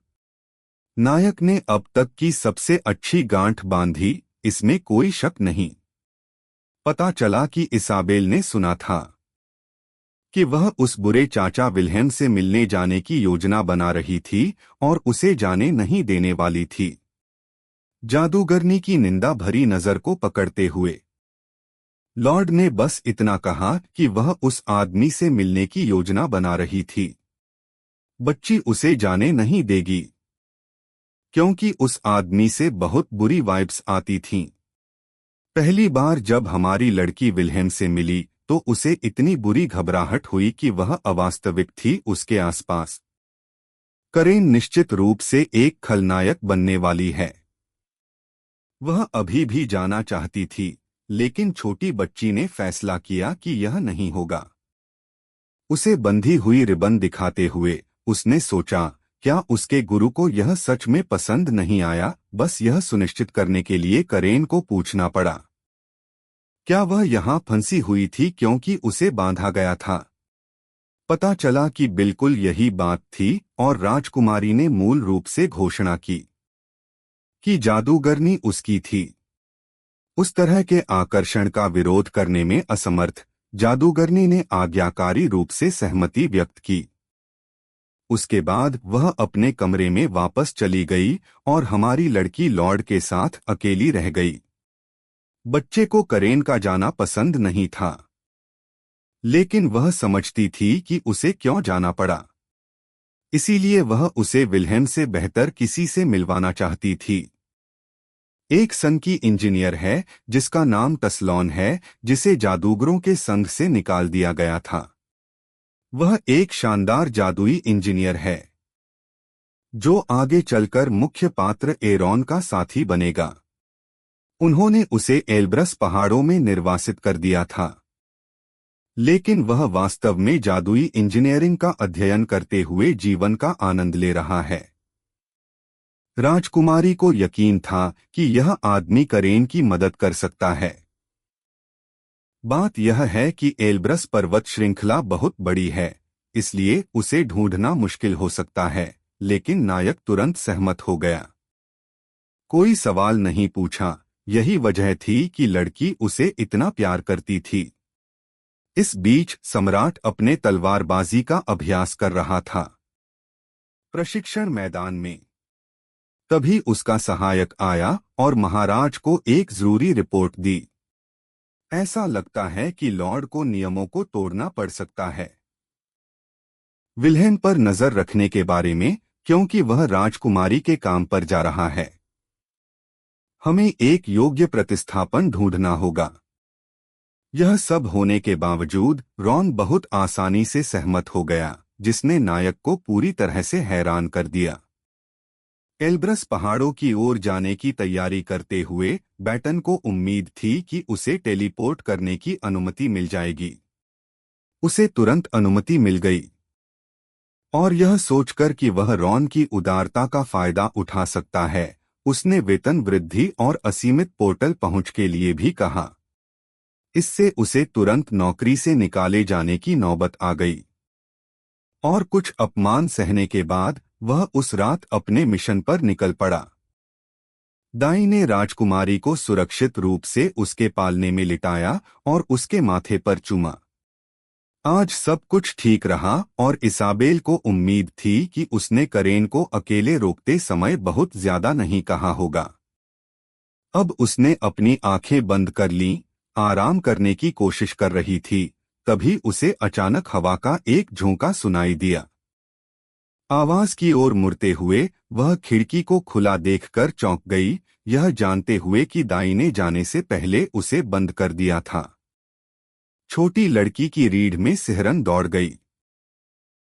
नायक ने अब तक की सबसे अच्छी गांठ बांधी, इसमें कोई शक नहीं। पता चला कि इसाबेल ने सुना था कि वह उस बुरे चाचा विल्हेम से मिलने जाने की योजना बना रही थी और उसे जाने नहीं देने वाली थी। जादूगरनी की निंदा भरी नजर को पकड़ते हुए लॉर्ड ने बस इतना कहा कि वह उस आदमी से मिलने की योजना बना रही थी। बच्ची उसे जाने नहीं देगी, क्योंकि उस आदमी से बहुत बुरी वाइब्स आती थीं। पहली बार जब हमारी लड़की विल्हेम से मिली तो उसे इतनी बुरी घबराहट हुई कि वह अवास्तविक थी उसके आसपास। करेन निश्चित रूप से एक खलनायक बनने वाली है। वह अभी भी जाना चाहती थी, लेकिन छोटी बच्ची ने फैसला किया कि यह नहीं होगा। उसे बंधी हुई रिबन दिखाते हुए उसने सोचा, क्या उसके गुरु को यह सच में पसंद नहीं आया? बस यह सुनिश्चित करने के लिए करेन को पूछना पड़ा। क्या वह यहाँ फंसी हुई थी क्योंकि उसे बांधा गया था? पता चला कि बिल्कुल यही बात थी और राजकुमारी ने मूल रूप से घोषणा की कि जादूगरनी उसकी थी। उस तरह के आकर्षण का विरोध करने में असमर्थ जादूगरनी ने आज्ञाकारी रूप से सहमति व्यक्त की। उसके बाद वह अपने कमरे में वापस चली गई और हमारी लड़की लॉर्ड के साथ अकेली रह गई। बच्चे को करेन का जाना पसंद नहीं था, लेकिन वह समझती थी कि उसे क्यों जाना पड़ा। इसीलिए वह उसे विल्हेम से बेहतर किसी से मिलवाना चाहती थी। एक संघ की इंजीनियर है जिसका नाम टसलॉन है, जिसे जादूगरों के संघ से निकाल दिया गया था। वह एक शानदार जादुई इंजीनियर है जो आगे चलकर मुख्य पात्र एरॉन का साथी बनेगा। उन्होंने उसे एल्ब्रस पहाड़ों में निर्वासित कर दिया था, लेकिन वह वास्तव में जादुई इंजीनियरिंग का अध्ययन करते हुए जीवन का आनंद ले रहा है। राजकुमारी को यकीन था कि यह आदमी करेन की मदद कर सकता है। बात यह है कि एल्ब्रस पर्वत श्रृंखला बहुत बड़ी है, इसलिए उसे ढूंढना मुश्किल हो सकता है, लेकिन नायक तुरंत सहमत हो गया। कोई सवाल नहीं पूछा, यही वजह थी कि लड़की उसे इतना प्यार करती थी। इस बीच सम्राट अपने तलवारबाजी का अभ्यास कर रहा था प्रशिक्षण मैदान में। तभी उसका सहायक आया और महाराज को एक जरूरी रिपोर्ट दी। ऐसा लगता है कि लॉर्ड को नियमों को तोड़ना पड़ सकता है विल्हेम पर नजर रखने के बारे में, क्योंकि वह राजकुमारी के काम पर जा रहा है। हमें एक योग्य प्रतिस्थापन ढूंढना होगा। यह सब होने के बावजूद रॉन बहुत आसानी से सहमत हो गया, जिसने नायक को पूरी तरह से हैरान कर दिया। एल्ब्रस पहाड़ों की ओर जाने की तैयारी करते हुए बैटन को उम्मीद थी कि उसे टेलीपोर्ट करने की अनुमति मिल जाएगी। उसे तुरंत अनुमति मिल गई, और यह सोचकर कि वह रॉन की उदारता का फायदा उठा सकता है, उसने वेतन वृद्धि और असीमित पोर्टल पहुंच के लिए भी कहा। इससे उसे तुरंत नौकरी से निकाले जाने की नौबत आ गई, और कुछ अपमान सहने के बाद वह उस रात अपने मिशन पर निकल पड़ा। दाई ने राजकुमारी को सुरक्षित रूप से उसके पालने में लिटाया और उसके माथे पर चूमा। आज सब कुछ ठीक रहा और इसाबेल को उम्मीद थी कि उसने करेन को अकेले रोकते समय बहुत ज्यादा नहीं कहा होगा। अब उसने अपनी आंखें बंद कर लीं, आराम करने की कोशिश कर रही थी, तभी उसे अचानक हवा का एक झोंका सुनाई दिया। आवाज की ओर मुड़ते हुए वह खिड़की को खुला देखकर चौंक गई, यह जानते हुए कि दाई ने जाने से पहले उसे बंद कर दिया था। छोटी लड़की की रीढ़ में सिहरन दौड़ गई।